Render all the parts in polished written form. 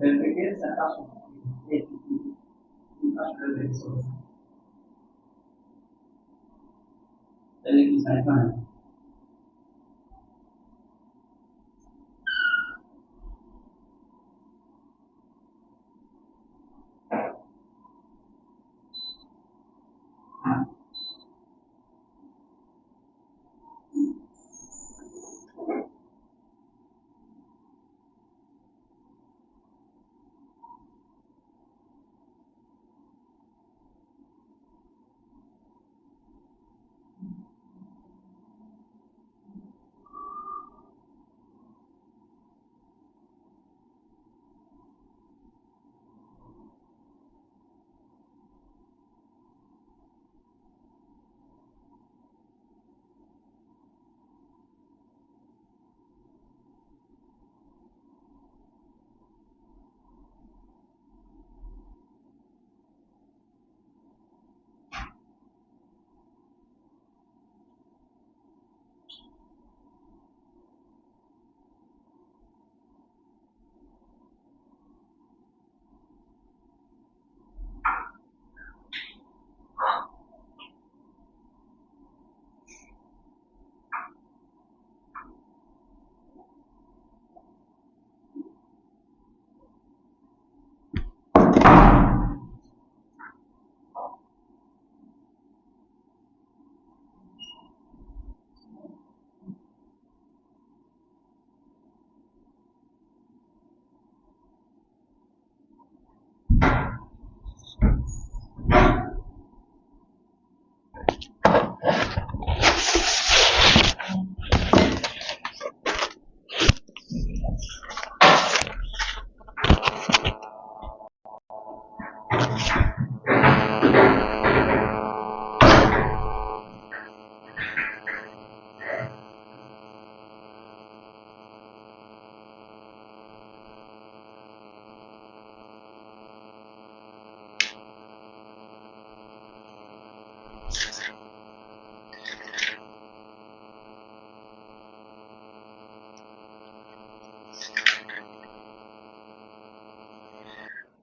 Desde que se acaso, desde que se acaso.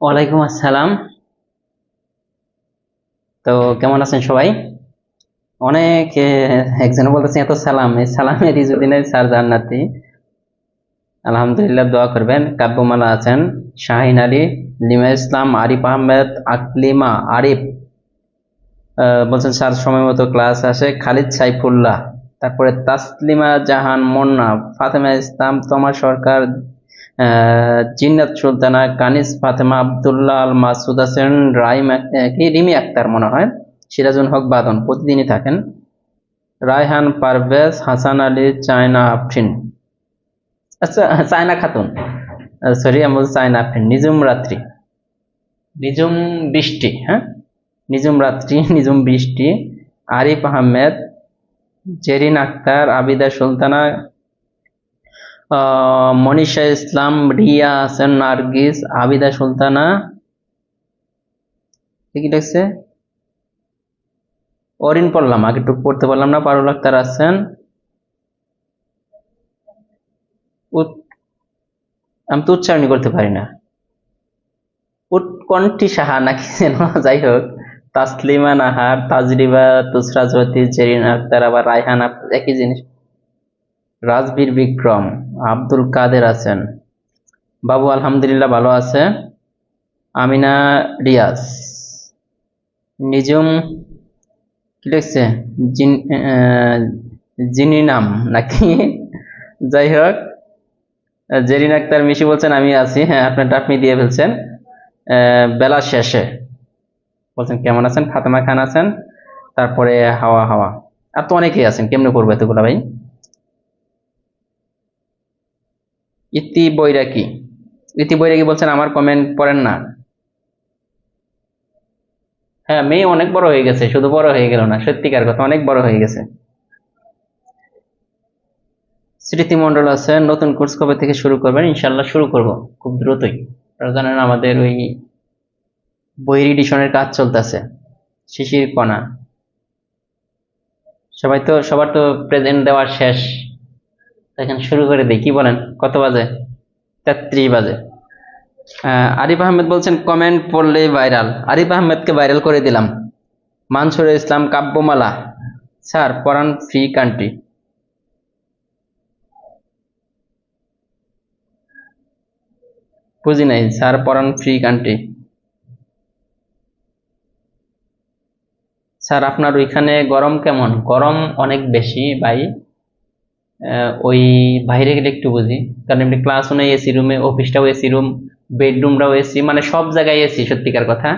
ওয়ালাইকুম আসসালাম। তো কেমন আছেন সবাই? অনেক একজনে বলতেছে এত সালাম, এই সালামের ইজুদ্দিনের স্যার জান্নাতি। আলহামদুলিল্লাহ, দোয়া করবেন। কাব্যমালা আছেন, শাহিন আলী, লিমা ইসলাম, আরিফ আহমেদ, আকলিমা আরিফ বলছেন স্যার সময় মতো ক্লাস আসে। খালিদ সাইফুল্লাহ, তারপরে তাসলিমা জাহান মুন্না, ফাতেমা ইসলাম, তমা সরকার, জিন্নাত সুলতানা, কানিস ফাতেমা, আব্দুল্লাহ আল মাসুদ হাসান, রিমি আক্তার মনে হয়, সিরাজুল হক বাদন প্রতিদিনই থাকেন, রায়হান পারভেজ, হাসান আলী, চায়না আফরিন, আচ্ছা চায়না খাতুন, সরি আমি বলছি চায়না আফরিন, নিজুম রাত্রি, নিজুম বৃষ্টি, হ্যাঁ নিজুম রাত্রি, নিজুম বৃষ্টি, আরিফ আহমেদ, জেরিন আক্তার, আবিদা সুলতানা, মনীষা ইসলাম, রিয়া হাসান, নার্গিস, আবিদা সুলতানা, কি লিখছে অরিন পড়লাম, আগে টুক পড়তে পারলাম না। পারুল আক্তার আছেন, আমি তো উচ্চারণই করতে পারি না, উৎকণ্ঠী সাহা নাকি যেন, যাই হোক, তাসলিমা নাহার, তাজরিবা, তুসরা জ্যোতি, জেরিন আক্তার, আবার রায়হান একই জিনিস, রাজবীর বিক্রম, আব্দুল কাদের আছেন, বাবু আলহামদুলিল্লাহ ভালো আছে, আমিনা রিয়াজ, নিজুম কি লিখছে জিনি নাম নাকি, যাই হোক, জেরিন আক্তার মিশি বলছেন আমি আছি, হ্যাঁ আপনারটা আপনি দিয়ে ফেলছেন। বেলা শেষে বলছেন কেমন আছেন, ফাতেমা খান আছেন, তারপরে হাওয়া হাওয়া, আর তো অনেকেই আছেন, কেমনে করবো এতগুলা ভাই। ইতি বৈরাগী, ইতি বৈরাগী বলছেন আমার কমেন্ট পড়েন না। হ্যাঁ, মেয়ে অনেক বড় হয়ে গেছে, শুধু বড় হয়ে গেল না, সত্যিকার কথা অনেক বড় হয়ে গেছে। স্মৃতি মন্ডল আছে, নতুন কোর্স কবে থেকে শুরু করবেন? ইনশাল্লাহ শুরু করব খুব দ্রুতই। আপনারা জানেন আমাদের ওই বই এডিশনের কাজ চলতেছে, শিশির কণা। সবার তো প্রেজেন্ট দেওয়ার শেষ, এখন শুরু করে দিই, কি বলেন? কত বাজে? 33 বাজে। আরিফ আহমেদ বলছেন কমেন্ট পড়লে ভাইরাল। আরিফ আহমেদকে ভাইরাল করে দিলাম। মানসুর ইসলাম কাব্যমালা, স্যার পড়ান ফ্রি কান্ট্রি। বুঝি নাই, স্যার পড়ান ফ্রি কান্ট্রি। স্যার আপনার ওইখানে গরম কেমন? গরম অনেক বেশি ভাই। ওই বাইরে গেলে একটু বুঝি, কারণ এমনি ক্লাসও নেই এসি রুমে, অফিসটাও এসি রুম, বেডরুমটাও এসি, মানে সব জায়গায় এসি, সত্যিকার কথা।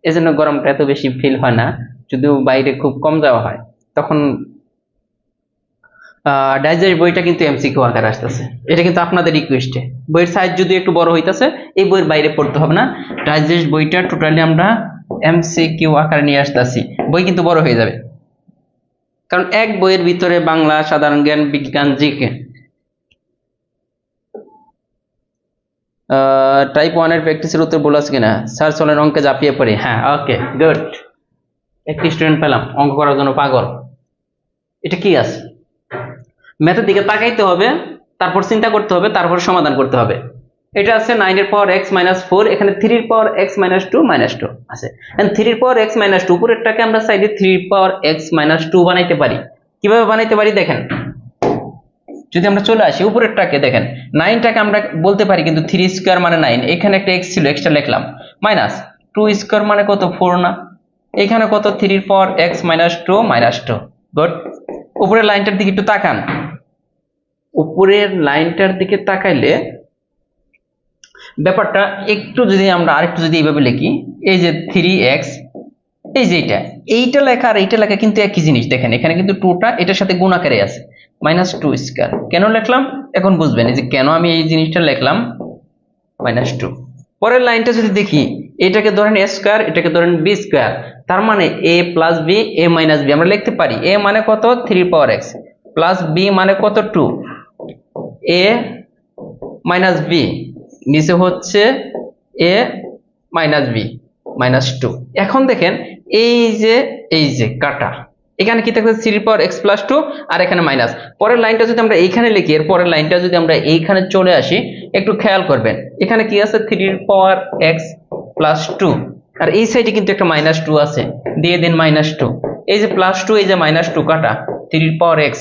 এজন্য গরমটা এত বেশি ফিল হয় না, যদিও বাইরে খুব কম যাওয়া হয় তখন। ডাইজেস্ট বইটা কিন্তু এমসিকিউ আকারে আসতেছে, এটা কিন্তু আপনাদের রিকোয়েস্টে। বইয়ের সাইজ যদি একটু বড় হইতাছে, এই বইয়ের বাইরে পড়তে হবে না। ডাইজেস্ট বইটা টোটালি আমরা এমসিকিউ আকারে নিয়ে আসতেছি, বই কিন্তু বড় হয়ে যাবে, কারণ এক বইয়ের ভিতরে বাংলা, সাধারণ জ্ঞান, বিজ্ঞান, জিকে। টাইপ 1 এর প্র্যাকটিসের উত্তর বলা আছে কিনা? স্যার চলেন অঙ্কে ঝাঁপিয়ে পড়ি। হ্যাঁ, ওকে, গুড। একটি স্টুডেন্ট পেলাম অঙ্ক করার জন্য পাগল। এটা কি আছে? ম্যাথের দিকে তাকাইতে হবে, তারপর চিন্তা করতে হবে, তারপর সমাধান করতে হবে। এটা আছে 9 এর পাওয়ার x-4, এখানে 3 এর পাওয়ার x-2 -2 আছে। এন্ড 3 এর পাওয়ার x-2 উপরেরটাকে আমরা সাইডে 3 এর পাওয়ার x-2 বানাইতে পারি। কিভাবে বানাইতে পারি দেখেন, যদি আমরা চলে আসি উপরেরটাকে, দেখেন 9টাকে আমরা বলতে পারি কিন্তু 3 স্কয়ার মানে 9, এখানে একটা x ছিল, এক্সট্রা লিখলাম, মাইনাস 2 স্কয়ার মানে কত? 4 না? এখানে কত? 3 এর পাওয়ার x-2 -2। গুড। উপরের লাইনটার দিকে একটু তাকান, উপরের লাইনটার দিকে তাকাইলে ব্যাপারটা একটু যদি আমরা আরেকটু যদি এইভাবে লিখি, এই যে 3x, এই যে এইটা লেখা আর এইটা লেখা কিন্তু একই জিনিস। দেখেন এখানে কিন্তু 2টা এটার সাথে গুণ আকারে আছে, -2 স্কয়ার। কেন লিখলাম এখন বুঝবেন, এই যে কেন আমি এই জিনিসটা লিখলাম -2। পরের লাইনটা যদি দেখি, এটাকে ধরেন a স্কয়ার, এটাকে ধরেন b স্কয়ার, তার মানে a plus b, a minus b আমরা লিখতে পারি। a মানে কত? 3 পাওয়ার x, প্লাস b মানে কত? 2, a মাইনাস b, নিচে হচ্ছে a মাইনাস b -2। এখন দেখেন এই যে কাটা, এখানে কি থাকছে? 3 পাওয়ার x প্লাস 2, আর এখানে মাইনাস। পরের লাইনটা যদি আমরা এইখানে লিখি, এর পরের লাইনটা যদি আমরা এইখানে চলে আসি, একটু খেয়াল করবেন এখানে কি আছে? 3 পাওয়ার x প্লাস 2, আর এই সাইডে কিন্তু একটা -2 আছে, দিয়ে দেন -2। এই যে প্লাস 2, এই যে -2 কাটা, 3 পাওয়ার x।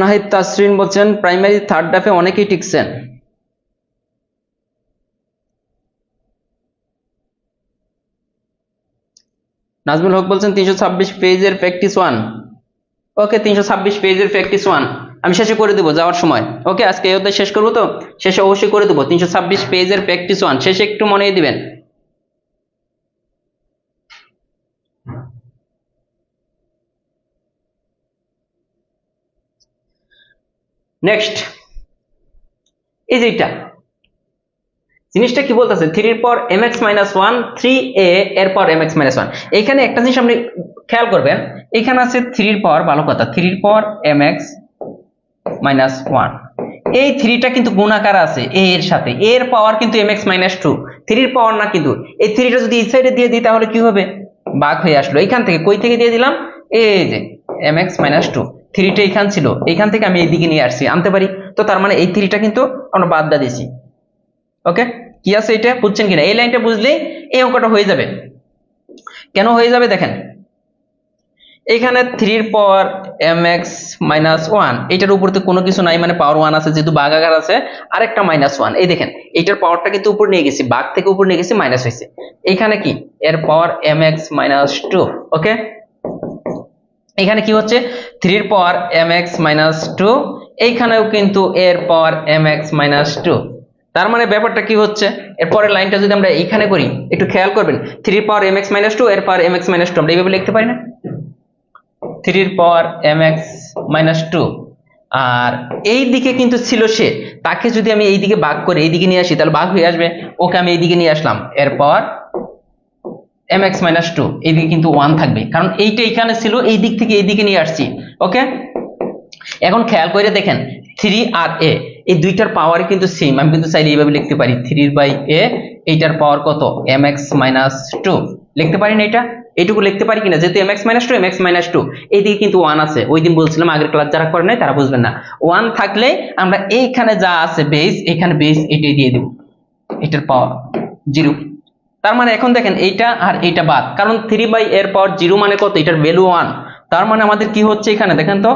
নাহিদ তাসরিন বলছেন প্রাইমারি থার্ড হাফে অনেকেই টিকছেন। নাজমুল হক বলছেন 326 পেজের প্র্যাকটিস 1। ওকে, 326 পেজের প্র্যাকটিস 1 আমি শেষে করে দেবো যাওয়ার সময়। ওকে, আজকে এই অধ্যায় শেষ করবো, তো শেষে অবশ্যই করে দেবো 326 পেজের প্র্যাকটিস 1, শেষে একটু মনে দিবেন। নেক্সট, এই যে এটা জিনিসটা কি বলতেছে? 3 এর পর mx-1, 3a এর পর mx-1। এখানে একটা জিনিস আপনি খেয়াল করবেন, এখানে আছে 3 এর পাওয়ার, ভালো কথা, 3 এর পাওয়ার mx-1। এই 3টা কিন্তু গুণাকার আছে a এর সাথে, a এর পাওয়ার কিন্তু mx-2, 3 এর পাওয়ার না কিন্তু। এই 3টা যদি এই সাইডে দিয়ে দিই তাহলে কি হবে? ভাগ হয়ে আসলো। এখান থেকে কই থেকে দিয়ে দিলাম? এই যে mx-2, 3টা এখান ছিল, এখান থেকে আমি এইদিকে নিয়ে আসছি, আনতে পারি। তো তার মানে এই 3টা কিন্তু আমরা বাদ দিয়ে দিয়েছি। ওকে, কি আছে এটা বুঝছেন কিনা? এই লাইনটা বুঝলেই এই অঙ্কটা হয়ে যাবে। কেন হয়ে যাবে দেখেন, এখানে 3 এর পাওয়ার mx-1, এটার উপরে কোনো কিছু নাই, মানে পাওয়ার 1 আছে, যেহেতু ভাগাকার আছে, আরেকটা -1। এই দেখেন এইটার পাওয়ারটা কিন্তু উপর নিয়ে গেছি, ভাগ থেকে উপর নিয়ে গেছি, মাইনাস হয়েছে। এখানে কি? এর পাওয়ার mx-2। ওকে, এখানে কি হচ্ছে? 3 এর পাওয়ার mx-2, এইখানেও কিন্তু এর পাওয়ার mx-2। তার মানে ব্যাপারটা কি হচ্ছে? এর পরের লাইনটা যদি আমরা এইখানে করি, একটু খেয়াল করবেন, 3 এর পাওয়ার mx-2, এর পাওয়ার mx-2 আমরা এইভাবে লিখতে পারি না? 3 এর পাওয়ার mx-2 আর এই দিকে কিন্তু ছিল সে, তাকে যদি আমি এই দিকে ভাগ করে এই দিকে নিয়ে আসি তাহলে ভাগ হয়ে আসবে, ওকে আমি এই দিকে নিয়ে আসলাম, এরপর mx মাইনাস টু, এইদিকে কিন্তু 1 থাকবে কারণ এইটা এখানে ছিল, এই দিক থেকে এই দিকে নিয়ে আসছি। ওকে, এখন খেয়াল করে দেখেন 3 আর a এই দুইটার পাওয়ার কিন্তু সেম, আমি কিন্তু চাইলে এইভাবে লিখতে পারি 3/a, এইটার পাওয়ার কত mx মাইনাস টু, লিখতে পারি না এটা? এইটুকু লিখতে পারি কিনা, যেহেতু mx মাইনাস টু এইদিকে কিন্তু 1 আছে, ওই দিন বলছিলাম আগের ক্লাস যারা করে নাই তারা বুঝবেন না, 1 থাকলে আমরা এইখানে যা আছে বেস, এখানে বেস এটাই দিয়ে দেব, এটার পাওয়ার 0। তার মানে এখন দেখেন এইটা আর এইটা বাদ, কারণ 3/a এর পাওয়ার 0 মানে কত, এটার ভ্যালু 1, তার মানে আমাদের কি হচ্ছে এখানে দেখেন তো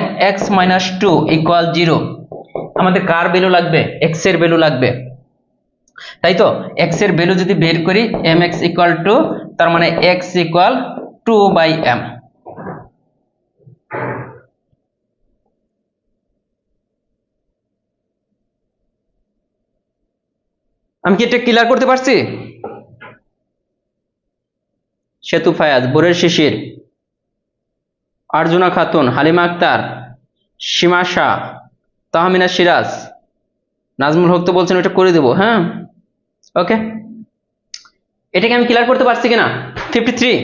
mx মাইনাস টু ইকুয়াল 0, আমাদের কার ভ্যালু লাগবে, x এর ভ্যালু লাগবে, তাই তো? x এর ভ্যালু যদি বের করি mx ইকুয়াল টু, তার মানে x ইকুয়াল 2/m। আমি কি এটা ক্লিয়ার করতে পারছি? সেতু ফায়াজ, বোরের শিশির, আরজুনা খাতুন, হালিমা আক্তার, সীমা শাহ, তাহমিনা সিরাজ, নাজমুল হক তো বলছেন ওটা করে দেবো, হ্যাঁ ওকে। এটাকে আমি ক্লিয়ার করতে পারছি কিনা? 53,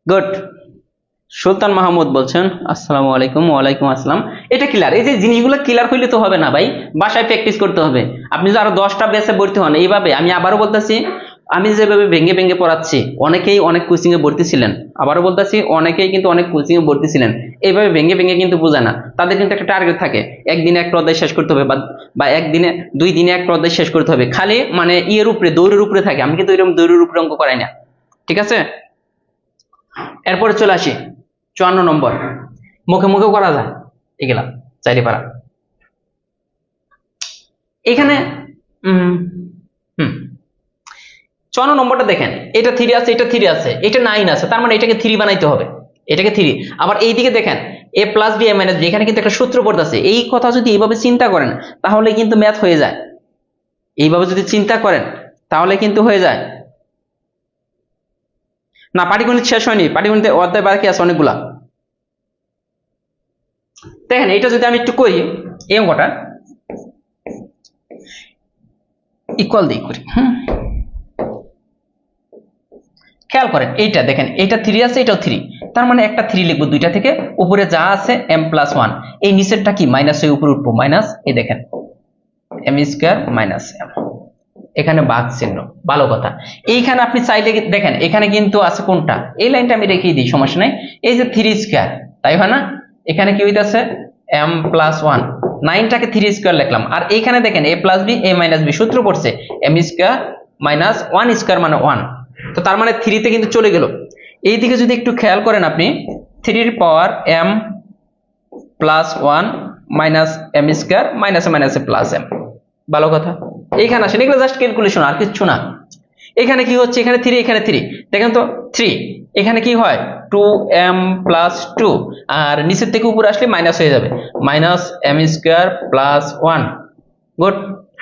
গুড। সুলতান মাহমুদ বলছেন আসসালামু আলাইকুম। ওয়ালাইকুম আসসালাম। এটা ক্লিয়ার, এই যে জিনিসগুলো ক্লিয়ার হইলে তো হবে না ভাই, বাসায় প্র্যাকটিস করতে হবে। আপনি যদি আরো 10টা ব্যাচে ভর্তি হন এইভাবে, আমি আবারও বলতেছি, আমি যেভাবে ভেঙে ভেঙে পড়াচ্ছি, অনেকেই অনেক কোচিং এ ভর্তি ছিলেন, আবারও বলতেছি অনেকেই কিন্তু অনেক কোচিং এ ভর্তি ছিলেন, এইভাবে ভেঙে ভেঙে কিন্তু বোঝে না। তাদের কিন্তু একটা টার্গেট থাকে, একদিনে একটা অধ্যায় শেষ করতে হবে, বা একদিনে 2 দিনে একটা অধ্যায় শেষ করতে হবে, খালি মানে ইয়ের উপরে দৌড়ের উপরে থাকে। আমি কিন্তু এরকম দৌড়ের উপরে অঙ্ক করাই না, ঠিক আছে? এরপরে চলে আসি 54 নম্বর, মুখে মুখেও করা যায় এগুলা, চাইলে পারা। এখানে 54 নম্বরটা দেখেন, এটা 3 আছে, এটা 3 আছে, এটা 9 আছে, তার মানে এটাকে 3 বানাইতে হবে, এটাকে 3। আবার এইদিকে দেখেন a plus B a minus B, এখানে কিন্তু একটা সূত্র পড়তেছে, এই কথা যদি এইভাবে চিন্তা করেন তাহলে কিন্তু ম্যাথ হয়ে যায়, এইভাবে যদি চিন্তা করেন তাহলে কিন্তু হয়ে যায়। না, পাটিগণিত শেষ হয়নি, পাটিগণিতের অধ্যায় বাকি আছে অনেকগুলা। দেখেন এটা যদি আমি একটু করি, এই অঙ্কটা ইকুয়াল দিয়ে করি, খেয়াল করেন এইটা দেখেন, এটা 3 আছে, এটাও 3, তার মানে একটা 3 লিখবো দুইটা থেকে, উপরে যা আছে m প্লাস 1, এই নিচেরটা কি মাইনাস হয়ে উপরে উঠবো, মাইনাস, এই দেখেন m স্কয়ার মাইনাস m, এখানে ভাগ চিহ্ন, ভালো কথা। এইখানে আপনি চাইলে দেখেন এখানে কিন্তু আছে কোনটা, এই লাইনটা আমি রেখেই দিই, সমস্যা নাই, এই যে 3 স্কয়ার, তাই হয় না? এখানে কি হইতাছে m প্লাস 1, 9টাকে 3 স্কয়ার লিখলাম, আর এইখানে দেখেন a plus B a minus B, সূত্র পড়ছে m স্কয়ার মাইনাস 1 স্কয়ার মানে 1, তো তার মানে 3 তে কিন্তু চলে গেল। এইদিকে যদি একটু খেয়াল করেন আপনি, 3 এর পাওয়ার m plus 1 minus m square মাইনাসে মাইনাসে প্লাস m, ভালো কথা। এইখানে আসেন, এগুলো জাস্ট ক্যালকুলেশন, আর কিছু না। এখানে কি হচ্ছে, এখানে 3, এখানে 3, দেখেন তো 3, এখানে কি হয় 2m প্লাস 2, আর নিচের থেকে উপরে আসলে মাইনাস হয়ে যাবে, minus m square plus 1, good.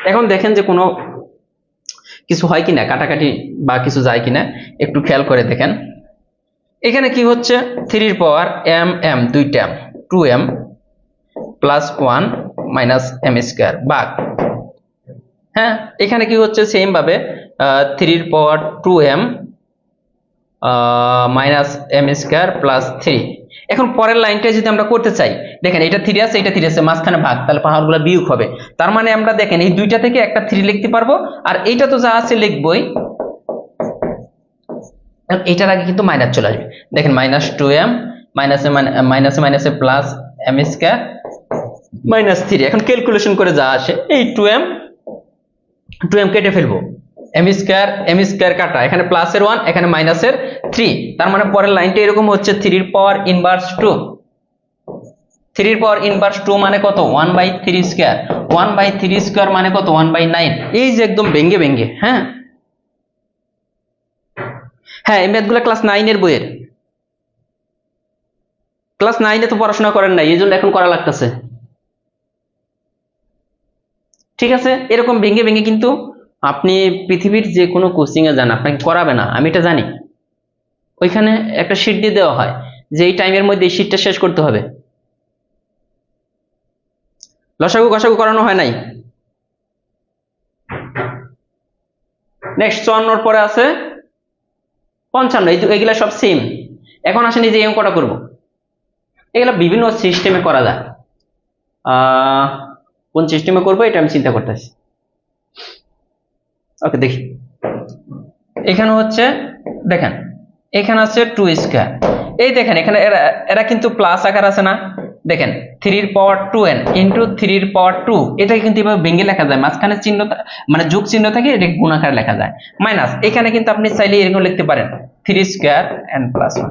এখন দেখেন যে কোনো কিছু হয় কিনা, কাটাকাটি বা কিছু যায় কিনা একটু খেয়াল করে দেখেন। এখানে কি হচ্ছে 3 এর পাওয়ার m দুইটা 2m plus 1 minus m square ভাগ, হ্যাঁ এখানে কি হচ্ছে সেম ভাবে 3 এর পাওয়ার 2m minus m square plus 3। এখন পরের লাইনটা যদি আমরা করতে চাই, দেখেন এটা 3 আছে, এটা 3 আছে, মাঝখানে ভাগ, তাহলে পাহাড়গুলো বিয়োগ হবে, তার মানে আমরা দেখেন এই দুইটা থেকে একটা 3 লিখতে পারবো, আর এইটা তো যা আছে লিখবই, এটার আগে কিন্তু মাইনাস চলে আসবে, দেখেন মাইনাস 2m মাইনাসে মাইনাসে প্লাস m স্কয়ার মাইনাস 3। এখন ক্যালকুলেশন করে যা আসে, এই 2m কেটে ফেলবো, m স্কয়ার কাটা, এখানে প্লাসের 1 এখানে মাইনাসের 3, তার মানে পরের লাইনটা এরকম হচ্ছে 3 এর পাওয়ার ইনভার্স 2, 3 এর পাওয়ার ইনভার্স 2 মানে কত 1/3 স্কয়ার, 1/3 স্কয়ার মানে কত 1/9। এই যে একদম ভেঙ্গে ভেঙ্গে, হ্যাঁ হ্যাঁ, এই ম্যাথগুলো ক্লাস 9 এর বইয়ের, ক্লাস 9 এ তো পড়াশোনা করেন নাই, এই জন্য এখন করা লাগতেছে, ঠিক আছে? এরকম ভেঙ্গে ভেঙ্গে কিন্তু আপনি পৃথিবীর যে কোনো কোচিং এ যান, আপনাকে করাবে না, আমি এটা জানি। ওইখানে একটা শীট দিয়ে দেওয়া হয় যে এই টাইমের মধ্যে এই শীটটা শেষ করতে হবে। লসাগু গসাগু করানো হয় নাই। নেক্সট 54 পরে আছে 55, এগুলা সব সেম। এখন আসেন এই যে এই অঙ্কটা করব, এগুলা বিভিন্ন সিস্টেমে করা যায়। কোন সিস্টেমে করবো এটা আমি চিন্তা করতেছি। ওকে, দেখি। এখানে হচ্ছে দেখেন, এখানে আছে 2 স্কয়ার। এই দেখেন এখানে এরা কিন্তু প্লাস আকার আছে না, দেখেন 3 পাওয়ার 2n ইন্টু 3 পাওয়ার 2, এটাকে কিন্তু এভাবে ভেঙে লেখা যায়, মাঝখানে চিহ্ন মানে যোগ চিহ্ন থাকে, এটাকে গুণ আকারে লেখা যায়। মাইনাস এখানে কিন্তু আপনি চাইলে এরকম লিখতে পারেন 3 স্কয়ার n প্লাস 1,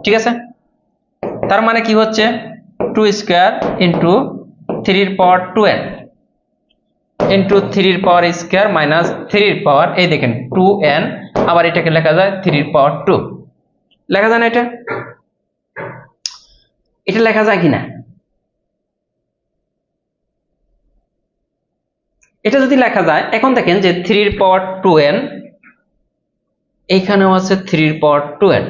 ঠিক আছে। তার মানে কি হচ্ছে 2 স্কয়ার ইন্টু 3 পাওয়ার 2n ইন্টু 3 পাওয়ার স্কয়ার মাইনাস 3 পাওয়ার, এই দেখেন 2n, আবার এটাকে লেখা যায় 3 পাওয়ার 2, লেখা যায় না? এটা লেখা যায় কিনা? এটা যদি লেখা যায়, এখন দেখেন যে 3 পাওয়ার 2n, এইখানেও আছে 3 পাওয়ার 2n,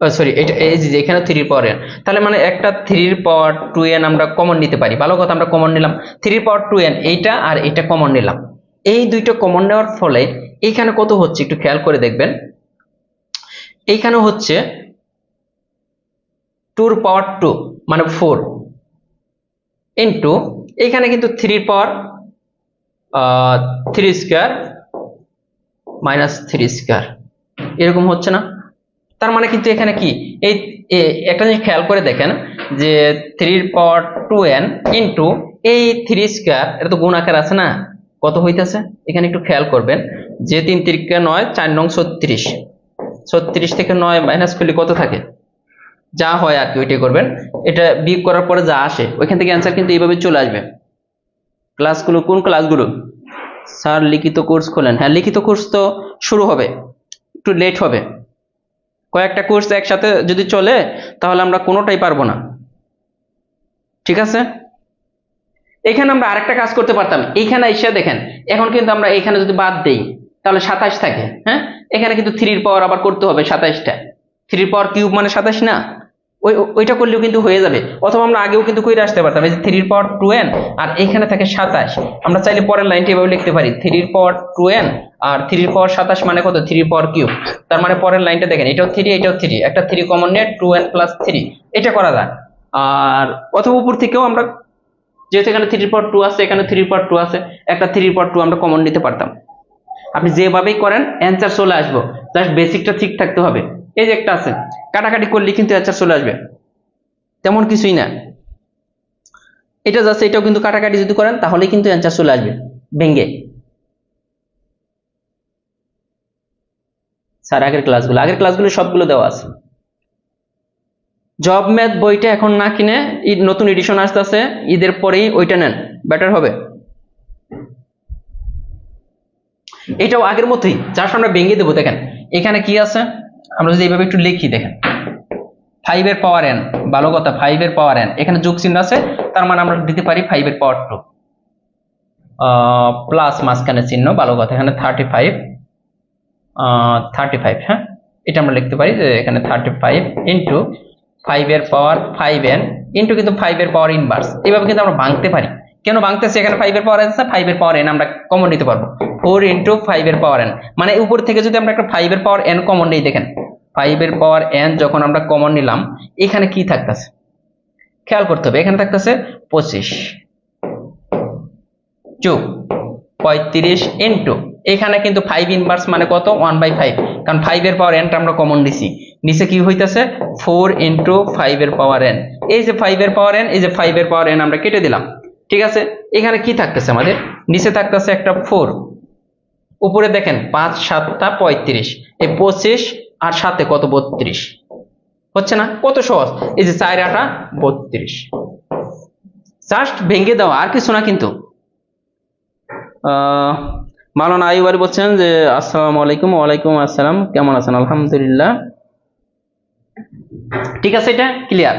সরি এটা এই যে এখানে 3 পাওয়ার n, তাহলে মানে একটা 3 পাওয়ার 2n আমরা কমন নিতে পারি। ভালো কথা, আমরা কমন নিলাম 3 পাওয়ার 2n, এইটা আর এটা কমন নিলাম। এই দুইটা কমন নেওয়ার ফলে এইখানে কত হচ্ছে একটু খেয়াল করে দেখবেন। এইখানে হচ্ছে 2 পাওয়ার 2 মানে 4 ইন্টু এইখানে কিন্তু 3 পাওয়ার 3 স্কয়ার মাইনাস 3 স্কয়ার, এরকম হচ্ছে না? তার মানে কিন্তু এখানে কি, এই একটা জিনিস খেয়াল করে দেখেন যে 3 পাওয়ার 2n ইন্টু এই 3 স্কয়ার, এটা তো গুণ আকার আছে না, কত হইতেছে এখানে একটু খেয়াল করবেন যে 3 3 9, 4 9 36, 36 থেকে 9 মাইনাস করলে কত থাকে, যা হয় আর কি ওইটাই করবেন। এটা বিয়োগ করার পরে যা আসে ওইখান থেকে অ্যান্সার কিন্তু এইভাবে চলে আসবে। ক্লাসগুলো কোন ক্লাসগুলো? স্যার লিখিত কোর্স খোলেন। হ্যাঁ, লিখিত কোর্স তো শুরু হবে, একটু লেট হবে। কয়েকটা কোর্স একসাথে যদি চলে তাহলে আমরা কোনোটাই পারবো না, ঠিক আছে। এখানে আমরা আরেকটা কাজ করতে পারতাম, এইখানে এসে দেখেন এখন কিন্তু আমরা এখানে যদি বাদ দেই তাহলে 27 থাকে। হ্যাঁ, এখানে কিন্তু 3 পাওয়ার আবার করতে হবে 27টা, 3 পাওয়ার কিউব মানে 27 না, ওইটা করলেও কিন্তু হয়ে যাবে। অথবা আমরা আগেও কিন্তু কইরে আসতে পারতাম, এই যে 3 পাওয়ার 2n আর এখানে থাকে 27, আমরা চাইলে পরের লাইনটা এভাবে লিখতে পারি 3 পাওয়ার 2n আর 3 পাওয়ার 27 মানে কত, 3 পাওয়ার কিউব। তার মানে পরের লাইনটা দেখেন, এটাও 3 এটাও 3, একটা 3 কমন নিয়ে 2n প্লাস 3, এটা করা যায়। আর অথবা উপর থেকেও আমরা, যেহেতু এখানে 3 পাওয়ার 2 আছে, এখানে 3 পাওয়ার 2 আছে, একটা 3 পাওয়ার 2 আমরা কমন নিতে পারতাম। আপনি যেভাবেই করেন অ্যান্সার চলে আসবে, জাস্ট বেসিকটা ঠিক থাকতে হবে। এই যে একটা আছে, কাটাকাটি করলে কিন্তু অ্যান্সার চলে আসবে, তেমন কিছুই না। এটা জাস্ট, এটাও কিন্তু কাটাকাটি যদি করেন তাহলে কিন্তু অ্যান্সার চলে আসবে ভেঙ্গে। স্যার আগের ক্লাসগুলো সবগুলো দেওয়া আছে। জব ম্যাথ বইটা এখন না কিনে নতুন এডিশন আসতেছে, ঈদের পরেই ওইটা নেন, বেটার হবে। এটাও আগের মতোই, জাস্ট আমরা ভেঙে দেবো। দেখেন এখানে কি আছে, আমরা যদি এইভাবে একটু লিখি, দেখেন 5 এর পাওয়ার n, ভালো কথা 5 এর পাওয়ার n, এখানে যোগ চিহ্ন আছে, তার মানে আমরা দিতে পারি 5 এর পাওয়ার 2 প্লাস মাঝখানে চিহ্ন, ভালো কথা, এখানে 35, হ্যাঁ এটা আমরা লিখতে পারি যে এখানে 35 ইন্টু 5 এর পাওয়ার 5n ইন্টু কিন্তু 5 এর পাওয়ার ইনভার্স, এইভাবে কিন্তু আমরা ভাঙতে পারি। কেন ভাঙতেছি, এখানে 5 এর পাওয়ার আছে, 5 এর পাওয়ার n আমরা কমন নিতে পারবো, 4 ইন্টু 5 এর পাওয়ার n, মানে উপর থেকে যদি আমরা একটা 5 এর পাওয়ার n কমন নিই, দেখেন 5 এর পাওয়ার n যখন আমরা কমন নিলাম এখানে কি থাকতেছে খেয়াল করতে হবে, এখানে থাকতেছে 25 যোগ 35 ইন্টু এখানে কিন্তু 5 ইনভার্স মানে কত, 1/5, কারণ 5 এর পাওয়ার n টা আমরা কমন নিছি, নিচে কি হইতাছে 4 ইন্টু 5 এর পাওয়ার n, এই যে 5 এর পাওয়ার n, এই যে 5 এর পাওয়ার n আমরা কেটে দিলাম, ঠিক আছে। এখানে কি থাকতেছে আমাদের, নিচে থাকতেছে একটা 4, উপরে দেখেন 5 7 35, এই 25 আর সাথে কত 32, হচ্ছে না? কত সহজ, এই যে 4 8 32, জাস্ট ভেঙে দাও, আর কিছু না কিন্তু। মাওলানা আইয়ুব আলী বলছেন যে আসসালামু আলাইকুম। ওয়ালাইকুম আসসালাম, কেমন আছেন? আলহামদুলিল্লাহ, ঠিক আছে, এটা ক্লিয়ার।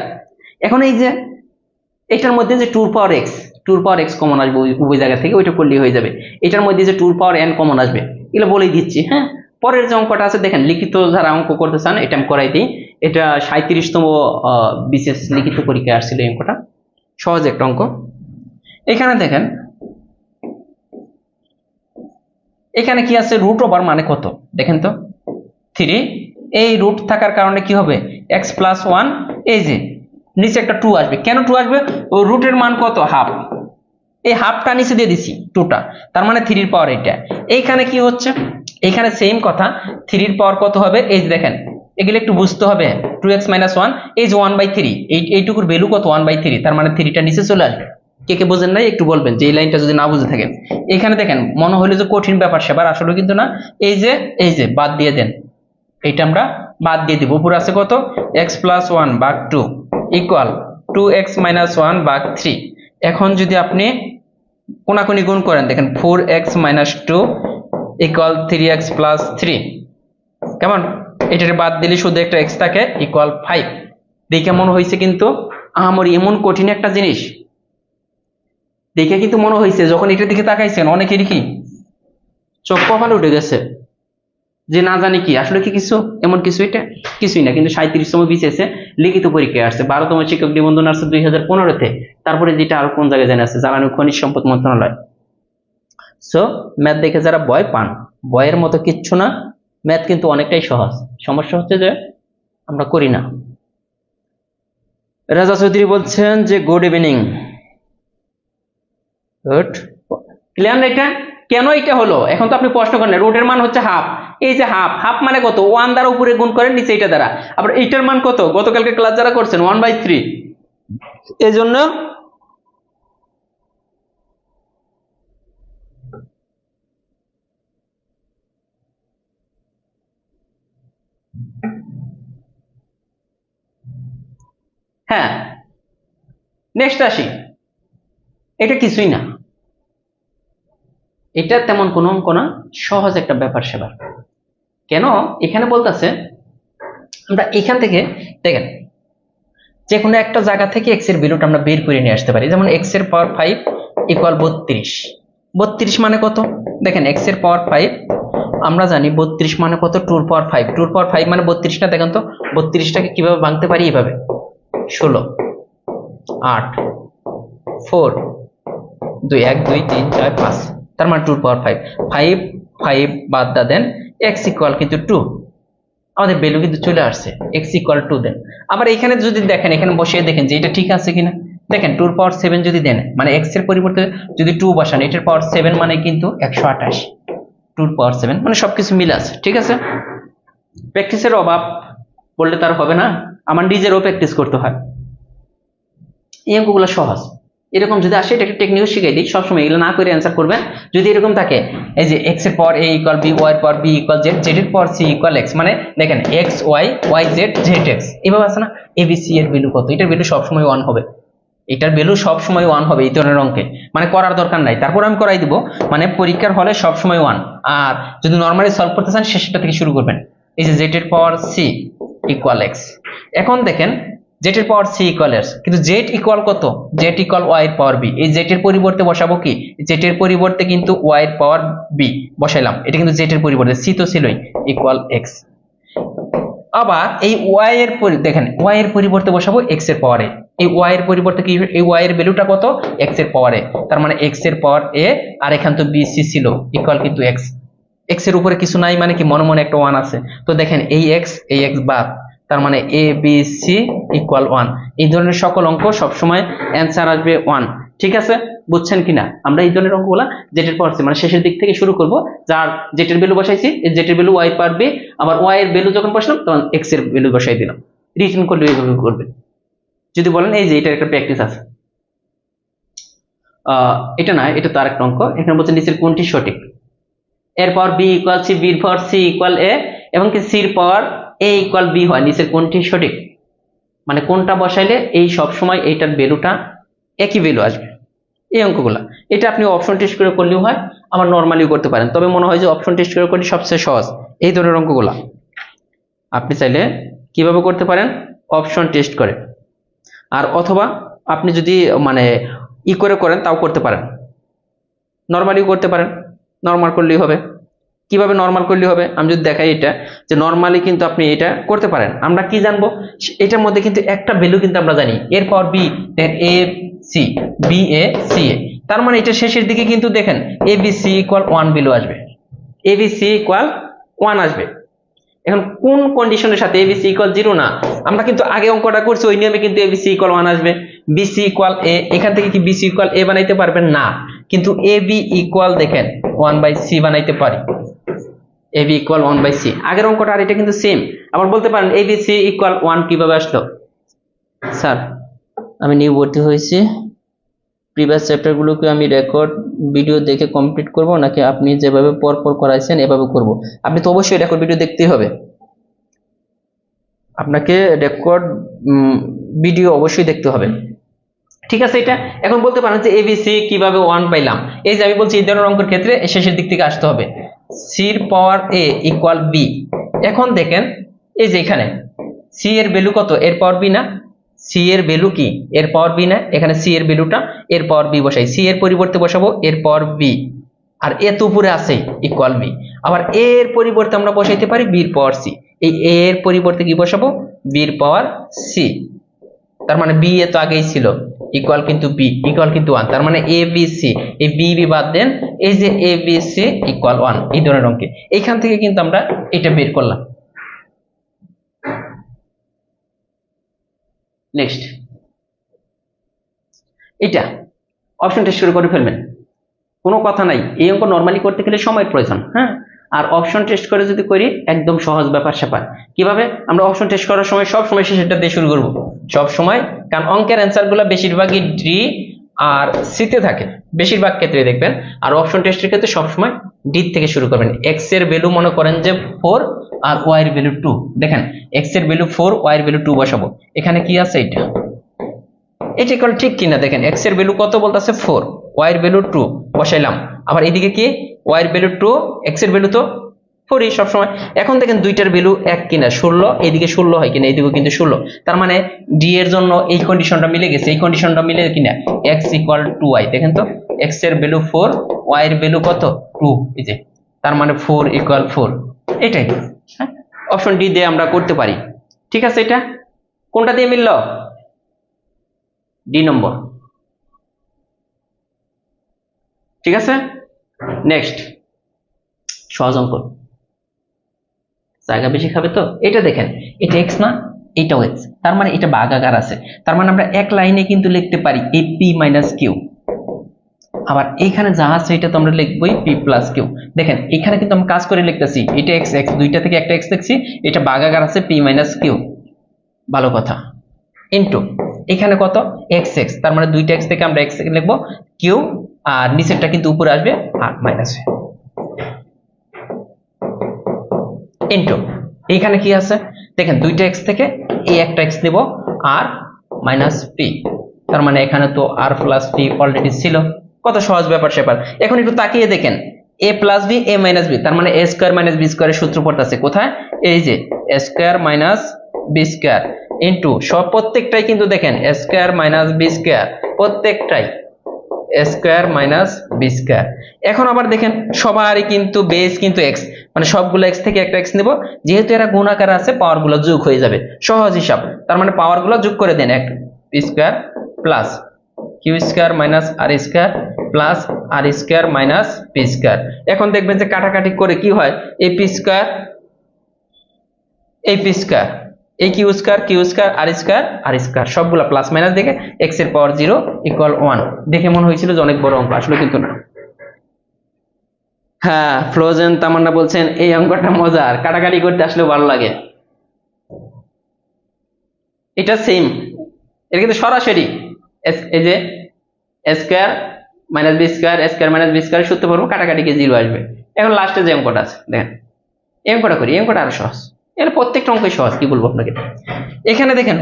এখন এই যে এটার মধ্যে যে 2 পাওয়ার x টুর পাওয়ার এক্স কমন আসবে উভয় জায়গা থেকে, ওইটা করলেই হয়ে যাবে। এটার মধ্যে যে টুর পাওয়ার এন কমন আসবে এগুলো বলেই দিচ্ছি। হ্যাঁ, পরের যে অঙ্কটা আছে দেখেন, লিখিত যারা অঙ্ক করতে চান এটা আমি করাই দিই। এটা 37তম বিশেষ লিখিত পরীক্ষায় আসছিল এই অঙ্কটা, সহজ একটা অঙ্ক। এখানে দেখেন, এখানে কি আছে, রুট ওভার মানে কত দেখেন তো 3, এই রুট থাকার কারণে কি হবে এক্স প্লাস 1, এই যে নিচে একটা 2 আসবে। কেন 2 আসবে, ও রুটের মান কত হাফ, এই হাফটা নিচে দিয়ে দিছি 2টা, তার মানে 3 এর পাওয়ার এটা। এইখানে কি হচ্ছে, এইখানে সেম কথা 3 এর পাওয়ার কত হবে, এই যে দেখেন এগুলো একটু বুঝতে হবে। 2x - 1 এই যে 1/3, এইটুকুর ভ্যালু কত 1/3, তার মানে 3টা নিচে চলে আসবে। কে কে বোঝেন নাই একটু বলবেন যে এই লাইনটা যদি না বুঝে থাকেন। এখানে দেখেন মনে হলো যে কঠিন ব্যাপার সেবার, আসলে কিন্তু না। এই যে বাদ দিয়ে দেন, এইটা আমরা বাদ দিয়ে দিব। উপরে আছে কত x + 1 ভাগ 2 ইকুয়াল 2x - 1 ভাগ 3। এখন যদি আপনি কোনাকুনি গুণ করেন দেখেন 4x - 2 ইকুয়াল 3x + 3, কেমন, এটার বাদ দিলে শুধু একটা x থাকে ইকুয়াল 5। দেখে মনে হয়েছে কিন্তু আহামরি এমন কঠিন একটা জিনিস দেখে কিন্তু মনে হয়েছে, যখন এটার দিকে তাকাইছেন অনেকেরই কি চোখ কপালে উঠে গেছে যে না জানি কি আসলে কি কিছু এমন কিছু, এটা কিছুই না। কিন্তু 37তম বিসিএস লিখিত পরীক্ষায় আসছে, 12তম শিক্ষক নিবন্ধন আসছে 2015-তে, তারপরে যেটা আরো কোন জায়গায় জানা আছে, জ্বালানি ও খনিজ সম্পদ মন্ত্রণালয়। সো ম্যাথ দেখে যারা ভয় পান, ভয়ের মতো কিচ্ছু না, ম্যাথ কিন্তু অনেকটাই সহজ। সমস্যা হচ্ছে যে আমরা করি না। রাজা চৌধুরী বলছেন যে গুড ইভিনিং, গুড, ক্লিয়ার না এটা কেন এটা হলো? এখন তো আপনি প্রশ্ন করেন রুটের মান হচ্ছে হাফ, এই যে হাফ, হাফ মানে কত 1 দ্বারা উপরে গুণ করেন, নিচে এটা দ্বারা, আবার এইটার মান কত গতকালকে ক্লাস যারা করছেন 1/3, এজন্য হ্যাঁ। নেক্সট আসি, এটা কিছুই না, এটা তেমন কোনো অঙ্ক না, সহজ একটা ব্যাপার সেবার। কেন এখানে বলতেছে আমরা এখান থেকে দেখেন যে কোনো একটা জায়গা থেকে এক্স এর ভ্যালুটা আমরা বের করে নিয়ে আসতে পারি। যেমন এক্স এর পাওয়ার 5 ইকুয়াল 32, 32 মানে কত দেখেন, এক্স এর পাওয়ার 5 আমরা জানি 32 মানে কত 2 এর পাওয়ার 5, 2 এর পাওয়ার 5 মানে 32টা। দেখেন তো 32টাকে কিভাবে ভাঙতে পারি, এইভাবে 16, 8, 4, 2, 1, 2, 3, 4, 5, তার মানে 2 এর পাওয়ার 5, 5, 5 বাদ দা দেন এক্স ইকুয়াল কিন্তু 2, আমাদের ভ্যালু কিন্তু চলে আসছে, এক্স ইকুয়াল 2 দেন। আবার এখানে যদি দেখেন, এখানে বসিয়ে দেখেন যে এটা ঠিক আছে কিনা, দেখেন 2 এর পাওয়ার 7 যদি দেন, মানে এক্স এর পরিবর্তে যদি 2 বসান, এটার পাওয়ার 7 মানে কিন্তু 128, 2 এর পাওয়ার 7 মানে সবকিছু মিলে আছে, ঠিক আছে। প্র্যাকটিসের অভাব বললে তার হবে না, আমার নিজেরও প্র্যাকটিস করতে হয়। এই অঙ্কগুলো সহজ, এরকম যদি আসে এটা একটা টেকনিক শিখাই দিই, সবসময় এগুলো না করে অ্যান্সার করবেন। যদি এরকম থাকে এই যে এক্স এর power A equal B, Y এর power B equal Z, Z এর পাওয়ার সি ইকুয়াল এক্স, মানে দেখেন X Y, Y Z, Z X, এভাবে আছে না। এ বি সি এর ভ্যালু কত, এটার ভ্যালু সবসময় 1 হবে, এটার ভ্যালু সবসময় 1 হবে এই ধরনের অঙ্কে, মানে করার দরকার নাই, তারপর আমি করাই দিব। মানে পরীক্ষার হলে সবসময় 1। আর যদি নর্মালি সলভ করতে চান শেষটা থেকে শুরু করবেন। এই যে জেড এর পাওয়ার সি ইকুয়াল এক্স, এখন দেখেন জেড এর পাওয়ার সি ইকুয়াল এক্স, কিন্তু জেড ইকুয়াল কত, জেড ইকুয়াল ওয়াই এর পাওয়ার বি। এই জেড এর পরিবর্তে বসাবো কি, জেড এর পরিবর্তে কিন্তু ওয়াই এর পাওয়ার বি বসাইলাম, এটা কিন্তু জেড এর পরিবর্তে, সি তো ছিলই, ইকুয়াল এক্স। আবার এই ওয়াই এর দেখেন ওয়াই এর পরিবর্তে বসাবো এক্স এর পাওয়ারে, এই ওয়াই এর পরিবর্তে কি, এই ওয়াই এর ভ্যালুটা কত এক্স এর পাওয়ারে, তার মানে এক্স এর পাওয়ার এ, আর এখান তো বি সি ছিল ইকুয়াল কিন্তু এক্স, এক্স এর উপরে কিছু নাই মানে কি মনে মনে একটা 1 আছে, তো দেখেন এই এক্স বাদ, তার মানে এ বি সি ইকুয়াল 1। এই ধরনের সকল অঙ্ক সবসময় অ্যান্সার আসবে 1, ঠিক আছে, বুঝছেন কিনা? আমরা এই ধরনের অঙ্কগুলা জেটের পাওয়ার সি মানে শেষের দিক থেকে শুরু করব, যার জেটের ভ্যালু বসাইছি এই জেটের ভ্যালু ওয়াই পাওয়ার বি, আবার ওয়াই এর ভ্যালু যখন বসালাম তখন এক্স এর ভ্যালু বসাই দিলাম। রিটার্ন করলে এইভাবে করবেন। যদি বলেন এই যে এটার একটা প্র্যাকটিস আছে, এটা না, এটা তো আরেকটা অঙ্ক। এখানে বলছে নিচের কোনটি সঠিক, এর পাওয়ার বি ইকুয়াল সি, বির পাওয়ার সি ইকুয়াল এ, এবং কি সির পাওয়ার এ ইকুয়াল বি হয়, নিচের কোনটি সঠিক, মানে কোনটা বসাইলে এই সব সময় এইটার ভ্যালুটা একই ভ্যালু আসবে। এই অঙ্কগুলা এটা আপনি অপশন টেস্ট করে করলেও হয়, আবার নর্মালিও করতে পারেন, তবে মনে হয় যে অপশন টেস্ট করে করলে সবচেয়ে সহজ। এই ধরনের অঙ্কগুলা আপনি চাইলে কিভাবে করতে পারেন, অপশন টেস্ট করে, আর অথবা আপনি যদি মানে ই করে করেন তাও করতে পারেন, নর্মালিও করতে পারেন, নর্মাল করলেই হবে। কিভাবে নর্মাল করলে হবে আমি যদি দেখাই, এটা যে নর্মালি কিন্তু আপনি এটা করতে পারেন। আমরা কি জানবো, এটার মধ্যে কিন্তু একটা ভ্যালু কিন্তু আমরা জানি, এর power B, A C, B A C A, তার মানে এটা শেষের দিকে কিন্তু দেখেন A B C equal 1 value আসবে, এ বি সি ইকুয়াল 1 আসবে। এখন কোন কন্ডিশনের সাথে এবিসি ইকুয়াল 0 না, আমরা কিন্তু আগে অঙ্কটা করছি ওই নিয়মে কিন্তু এবিসি ইকুয়াল 1 আসবে, বিসি ইকুয়াল এ, এখান থেকে কি বিসি ইকুয়াল এ বানাইতে পারবেন না, কিন্তু এ বি ইকুয়াল দেখেন 1/c বানাইতে পারি, এ বি ইকুয়াল 1/c। আগের অঙ্কটা আর এটা কিন্তু সেম। আবার বলতে পারেন এবিসি ইকুয়াল 1 কিভাবে আসলো, স্যার আমি নিউ ভর্তি হয়েছি, প্রিভিয়াস চ্যাপ্টারগুলোকে আমি রেকর্ড ভিডিও দেখে কমপ্লিট করব নাকি আপনি যেভাবে পরপর করাইছেন এভাবে করব? আপনি তো অবশ্যই রেকর্ড ভিডিও দেখতেই হবে, আপনাকে রেকর্ড ভিডিও অবশ্যই দেখতে হবে, ঠিক আছে। এটা এখন বলতে পারেন যে এবিসি কিভাবে 1 পাইলাম, এই যে আমি বলছি এই ধরনের অঙ্কের ক্ষেত্রে শেষের দিক থেকে আসতে হবে, সির পাওয়ার এ ইকুয়াল বি। এখন দেখেন এই যে এখানে সি এর ভ্যালু কত, এর পাওয়ার বি না, সি এর ভ্যালু কি এর পাওয়ার বি না, এখানে সি এর ভ্যালুটা এর পাওয়ার বি বসাই, সি এর পরিবর্তে বসাবো এর পাওয়ার বি, আর এ তো উপরে আছে ইকুয়াল বি, আবার এ এর পরিবর্তে আমরা বসাইতে পারি বির পাওয়ার সি, এই এ এর পরিবর্তে কি বসাবো বির পাওয়ার সি, তার মানে বি এ তো আগেই ছিল ইকুয়াল কিন্তু বি ইকুয়াল কিন্তু 1, তার মানে এ বি সি, এই বি বি বাদ দেন, এই যে এ বি সি ইকুয়াল 1, এই ধরনের অঙ্কে এইখান থেকে কিন্তু আমরা এটা বের করলাম। নেক্সট এটা অপশন টেস্ট করে ফেলবেন, কোনো কথা নাই, এই অঙ্ক নরমালি করতে গেলে সময়ের প্রয়োজন, হ্যাঁ, আর অপশন টেস্ট করে যদি করি একদম সহজ ব্যাপার স্যাপার। কিভাবে, আমরা অপশন টেস্ট করার সময় সব সময় সেটা দিয়ে শুরু করব সব সময়, কারণ অঙ্কের অ্যান্সার গুলো বেশিরভাগই ডি আর সিতে থাকে বেশিরভাগ ক্ষেত্রে দেখবেন, আর অপশন টেস্টের ক্ষেত্রে সবসময় ডি থেকে শুরু করবেন। এক্স এর ভ্যালু মনে করেন যে 4 আর ওয়াই এর ভ্যালু 2, দেখেন এক্স এর ভ্যালু 4 ওয়াই এর ভ্যালু 2 বসাবো, এখানে কি আছে এটা ইকুয়াল ঠিক কিনা, দেখেন এক্স এর ভ্যালু কত বলতেছে 4, ওয়াই এর ভ্যালু 2 বসাইলাম, আবার এদিকে কি ওয়াই এর ভ্যালু 2, এক্স এর ভ্যালু তো 4 সব সময়। এখন দেখেন দুইটার ভ্যালু এক কিনা 16, এদিকে 16 হয় কিনা, এদিকে কিন্তু 16, তার মানে ডি এর জন্য এই কন্ডিশনটা মিলে গেছে, এই কন্ডিশনটা মিলে কিনা এক্স ইকুয়াল 2y, দেখেন তো এক্স এর ভ্যালু 4 ওয়াই এর ভ্যালু কত 2, এই যে তার মানে 4 ইকুয়াল 4, এটাই হ্যাঁ, অপশন ডি দিয়ে আমরা করতে পারি, ঠিক আছে। এটা কোনটা দিয়ে মিললো, ডি নম্বর, ঠিক আছে। নেক্সট সহজ অঙ্ক, জায়গা বেশি খাবে তো, এটা দেখেন এটা এক্স না, এটাও এক্স, তার মানে এটা ভাগাকার আছে, তার মানে আমরা এক লাইনে কিন্তু লিখতে পারি এ পি মাইনাস কিউ, আবার এইখানে যা আছে এটা তো আমরা লিখবই পি প্লাস কিউ। দেখেন এখানে কিন্তু আমরা কাজ করে লিখতেছি, এটা এক্স এক্স, দুইটা থেকে একটা এক্স লিখছি, এটা ভাগাকার আছে পি মাইনাস কিউ, ভালো কথা, ইনটু এখানে কত এক্স এক্স, তার মানে দুইটা এক্স থেকে আমরা এক্স লিখবো, কিউ আর নিচেরটা কিন্তু উপরে আসবে আর মাইনাস, ইনটু এখানে কি আছে দেখেন দুইটা এক্স থেকে এই একটা এক্স নেব আর মাইনাস পি, তার মানে এখানে তো আর প্লাস পি অলরেডি ছিল, কত সহজ ব্যাপার স্যাপার। এখন একটু তাকিয়ে দেখেন এ plus B A minus B, তার মানে এ স্কোয়ার মাইনাস বি স্কোয়ারের সূত্র পড়তেছে কোথায়, এই যে A square minus B square into সব প্রত্যেকটাই কিন্তু দেখেন A square minus B square, প্রত্যেকটাই A square minus B square. এখন আবার দেখেন সবারই কিন্তু বেস কিন্তু এক্স, মানে সবগুলো এক্স থেকে একটা এক্স নেব, যেহেতু এরা গুণাকার আছে পাওয়ার গুলো যোগ হয়ে যাবে, সহজ হিসাব, তার মানে পাওয়ার গুলো যোগ করে দেন, এক P square plus Q square minus R square plus R square minus P square. এখন দেখবেন যে কাটাকাটি করে কি হয়, এই পি স্কোয়ার এই পি স্কোয়ার এই কিউ স্কোয়ার আর স্কোয়ার সবগুলা প্লাস মাইনাস দেখে এক্স এর পাওয়ার 0 ইকুয়াল 1, দেখে মনে হয়েছিল যে অনেক বড় অঙ্ক, আসলে কিন্তু না। হ্যাঁ ফ্লোজেন তামান্না বলছেন এই অঙ্কটা মজার, কাটাকাটি করতে আসলে ভালো লাগে, এটা সেম, এটা কিন্তু সরাসরি এই যে square minus B square minus B square সূত্র পড়বো, কাটাকাটি কে 0 আসবে। এখন লাস্টে যে অঙ্কটা আছে দেখেন, এই অঙ্কটা করি, এই অঙ্কটা আরো সহজ, এর প্রত্যেকটা অঙ্কই সহজ, কি বলবো আপনাকে। এখানে দেখেন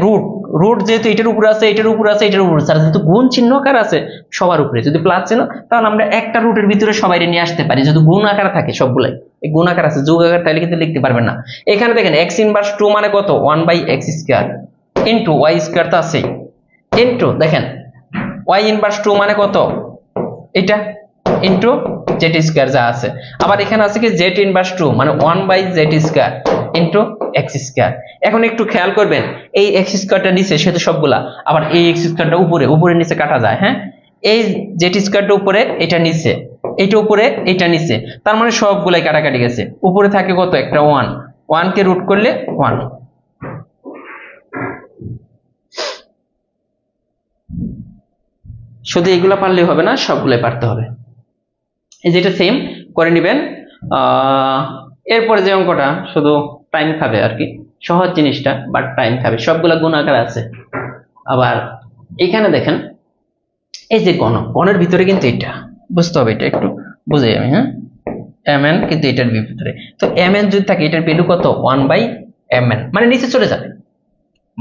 রুট যেহেতু এটার উপরে আছে এটার উপরে আছে এটার উপরে আছে, আর যেহেতু গুণ চিহ্ন আকার আছে সবার উপরে, যদি প্লাস চিহ্ন তাহলে আমরা একটা রুটের ভিতরে সবাই নিয়ে আসতে পারি, যদি গুণ আকার থাকে সবগুলাই, এই গুণ আকার আছে যোগ আকার তাহলে কিন্তু লিখতে পারবেন না। এখানে দেখেন এক্স ইনভার্স 2 মানে কত 1/x square into Y square তো আছে ইনটু দেখেন y ইনভার্স 2 মানে কত, এটা ইনটু জেড স্কয়ার যা আছে। আবার এখানে আছে কি জেড ইনভার্স 2 মানে 1/z square into x square. এখন একটু খেয়াল করবেন, এই এক্স স্কয়ারটা নিচে সেটা সবগুলা, আবার এই এক্স স্কয়ারটা উপরে, উপরে নিচে কাটা যায়। হ্যাঁ, এই জেড স্কয়ারটা উপরে, এটা নিচে, এটা উপরে, এটা নিচে, তার মানে সবগুলাই কাটাকাটি গেছে। উপরে থাকে কত, একটা 1, 1 কে রুট করলে 1। শুধু এগুলা পারলেই হবে না, সবগুলাই পারতে হবে। এই যেটা সেম করে নেবেন। এরপরে যে অঙ্কটা শুধু টাইম খাবে আর কি, সহজ জিনিসটা বাট টাইম খাবে, সবগুলা গুণ আকার আছে। আবার এখানে দেখেন এই যে গণের ভিতরে কিন্তু এটা বুঝতে হবে, এটা একটু বুঝাই আমি। হ্যাঁ, mn কিন্তু এটার ভিতরে, তো mn যদি থাকে এটার ভ্যালু কত 1/mn, মানে নিচে চলে যাবে,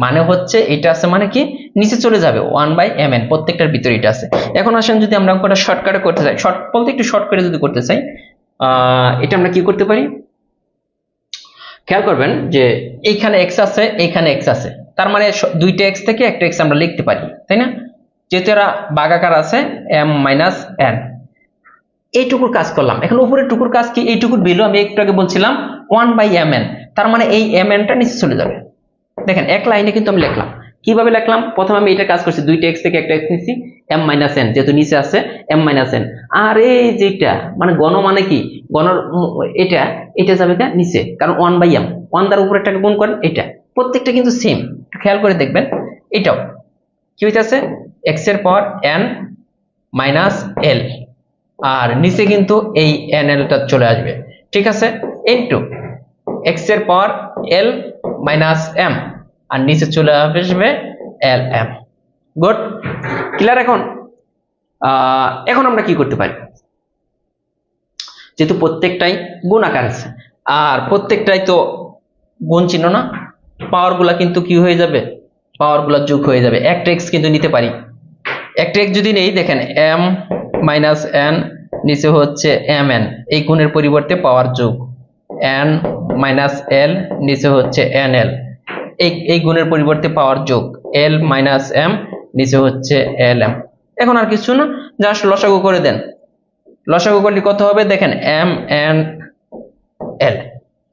মানে হচ্ছে এটা আছে মানে কি নিচে চলে যাবে 1/mn, প্রত্যেকটার ভিতরে এটা আছে। এখন আসেন যদি আমরা অঙ্কটা শর্টকাটে করতে চাই, শর্ট বলতে একটু শর্ট করে যদি করতে চাই, এটা আমরা কি করতে পারি, খেয়াল করবেন যে এইখানে x আছে, এইখানে x আছে, তার মানে দুইটা x থেকে একটা x আমরা লিখতে পারি, তাই না? যেহেতু এরা ভাগাকার আছে m - n, এইটুকুর কাজ করলাম। এখন উপরের টুকুর কাজ কি, এইটুকুর ভ্যালু আমি একটু আগে বলছিলাম 1/mn, তার মানে এই mn টা নিচে চলে যাবে। দেখেন এক লাইনে কিন্তু আমি লিখলাম, কিভাবে লিখলাম, প্রথমে আমি এটা কাজ করছি, দুইটা x থেকে একটা x নিছি, m - n, যেহেতু নিচে আছে m - n, আর এই যেটা মানে গণ মানে কি, গণর এটা এটা যাবে না নিচে, কারণ 1/m, 1 দ্বারা উপরে একটা গুণ করেন, এটা প্রত্যেকটা কিন্তু সেম, খেয়াল করে দেখবেন। এটাও কি হইতাছে, x এর পাওয়ার n - l, আর নিচে কিন্তু এই nl টা চলে আসবে, ঠিক আছে, ইনটু x এর পাওয়ার l - m, আর নিচে চলে আসবে lm। Good, clear? এখন আমরা কি করতে পারি, যেহেতু প্রত্যেকটাই গুণ আকার আছে আর প্রত্যেকটাই তো গুণ চিহ্ন না, পাওয়ার গুলা কিন্তু কি হয়ে যাবে, পাওয়ার গুলা যোগ হয়ে যাবে। একটা x কিন্তু নিতে পারি, একটা x যদি নেই, দেখেন m - n নিচে হচ্ছে mn, এই গুণের পরিবর্তে পাওয়ার যোগ, n - l নিচে হচ্ছে nl, এই গুণের পরিবর্তে পাওয়ার যোগ, l - m নিচে হচ্ছে lm। এখন আর কিছু না, জাস্ট লসাগু করে দেন, লসাগু করলে কত হবে, দেখেন m n l,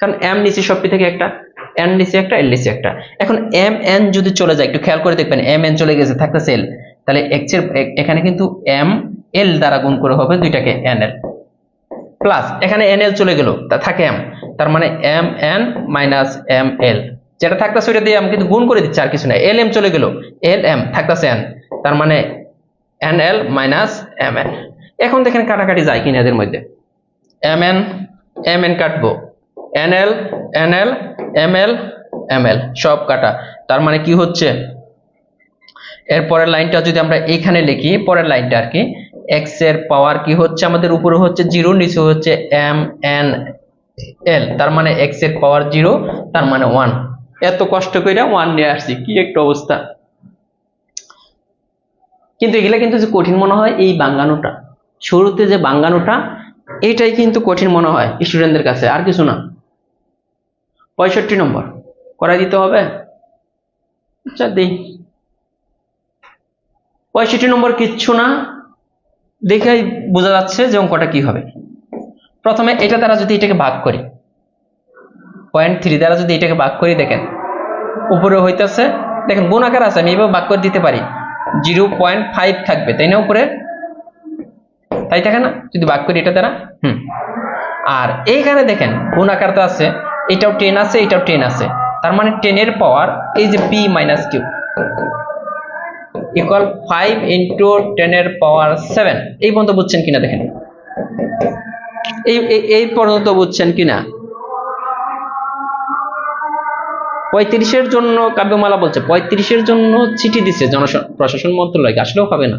কারণ m নিচে সবটি থেকে একটা, n নিচে একটা, l নিচে একটা। এখন m n যদি চলে যায়, একটু খেয়াল করে দেখবেন, m n চলে গেছে, থাকতেছে l, তাহলে x এর এখানে কিন্তু m l দ্বারা গুণ করে হবে দুইটাকে nl, প্লাস এখানে nl চলে গেল, তা থাকে m, তার মানে m n - m l, যেটা থাকতেছে ওইটা দিয়ে আমি কিন্তু গুণ করে দিচ্ছি, আর কিছু না। lm চলে গেল, lm থাকতেছে n, তার মানে nl - mn। এখন দেখেন কাটাকাটি যায় কিনা এদের মধ্যে, mn mn কাটবো, nl nl ml ml সব কাটা, তার মানে কি হচ্ছে, এরপরের লাইনটা যদি আমরা এখানে লিখি, পরের লাইনটা আর কি, x এর পাওয়ার কি হচ্ছে আমাদের, উপরে হচ্ছে 0, নিচে হচ্ছে m n l, তার মানে x এর পাওয়ার 0, তার মানে 1। এত কষ্ট করে 1 নিয়ে আসছি, কি একটা অবস্থা। কিন্তু এগুলা কিন্তু যে কঠিন মনে হয়, এই বাঙ্গানোটা, শুরুতে যে বাঙ্গানোটা, এটাই কিন্তু কঠিন মনে হয় স্টুডেন্টদের কাছে, আর কিছু না। 65 নম্বর করাই দিতে হবে, আচ্ছা দিই। 65 নম্বর কিচ্ছু না, দেখেই বোঝা যাচ্ছে যে অঙ্কটা কি হবে। প্রথমে এটা দ্বারা যদি এটাকে ভাগ করি, 0.3 দ্বারা যদি এটাকে ভাগ করি, দেখেন উপরে হইতেছে, দেখেন গুণ আকার আছে, আমি এভাবে ভাগ করে দিতে পারি, 0.5 থাকবে, তাই না উপরে, তাই থাকে না যদি ভাগ করি এটা দ্বারা। আর এইখানে দেখেন গুণ আকার তো আছে, এটাও 10 আছে, এটাও 10 আছে, তার মানে 10 এর পাওয়ার এই যে p - q ইকুয়াল 5 ইন্টু 10 এর পাওয়ার 7। এই পর্যন্ত বুঝছেন কিনা দেখেন, এই পর্যন্ত বুঝছেন কিনা? 35-এর জন্য কাব্যমালা বলছে, 35-এর জন্য চিঠি দিচ্ছে প্রশাসন মন্ত্রণালয়কে, আসলেও হবে না,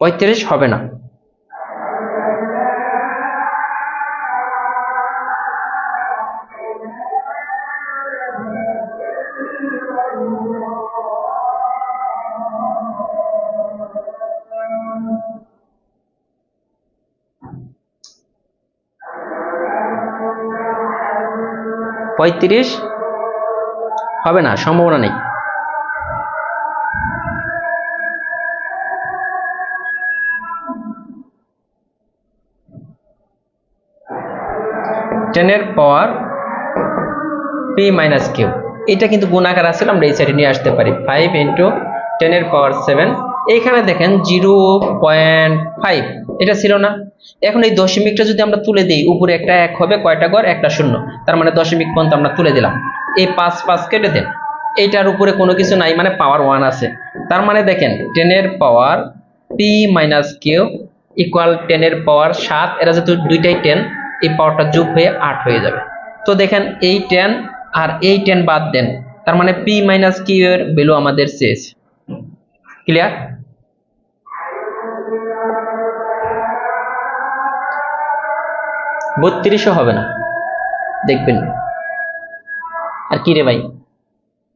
35 হবে না। পঁয়ত্রিশ হবে না, সম্ভাবনা নেই। 10 এর পাওয়ার পি মাইনাস কিউ, এটা কিন্তু গুণাকার আছে, আমরা এই সাইডে নিয়ে আসতে পারি 5 ইন্টু 10 এর পাওয়ার 7। এইখানে দেখেন 0.5 এটা ছিল না, এখন এই দশমিকটা যদি আমরা তুলে দিই উপরে একটা 1 হবে, কয়টা ঘর, একটা শূন্য, তার মানে দশমিক পর্যন্ত আমরা তুলে দিলাম। এই 5 5 কেটে দেন, এইটার উপরে কোনো কিছু নাই মানে পাওয়ার 1 আছে, তার মানে দেখেন 10 এর পাওয়ার পি মাইনাস কিউ ইকুয়াল 10 এর পাওয়ার 7, এরা যেহেতু দুইটাই 10, এই পাওয়ারটা যোগ হয়ে 8 হয়ে যাবে। তো দেখেন এই 10 আর এই 10 বাদ দেন, তার মানে পি মাইনাস কিউ এর ভ্যালু আমাদের শেষ। ক্লিয়ার? বত্রিশও হবে না, দেখবেন। আর কি রে ভাই,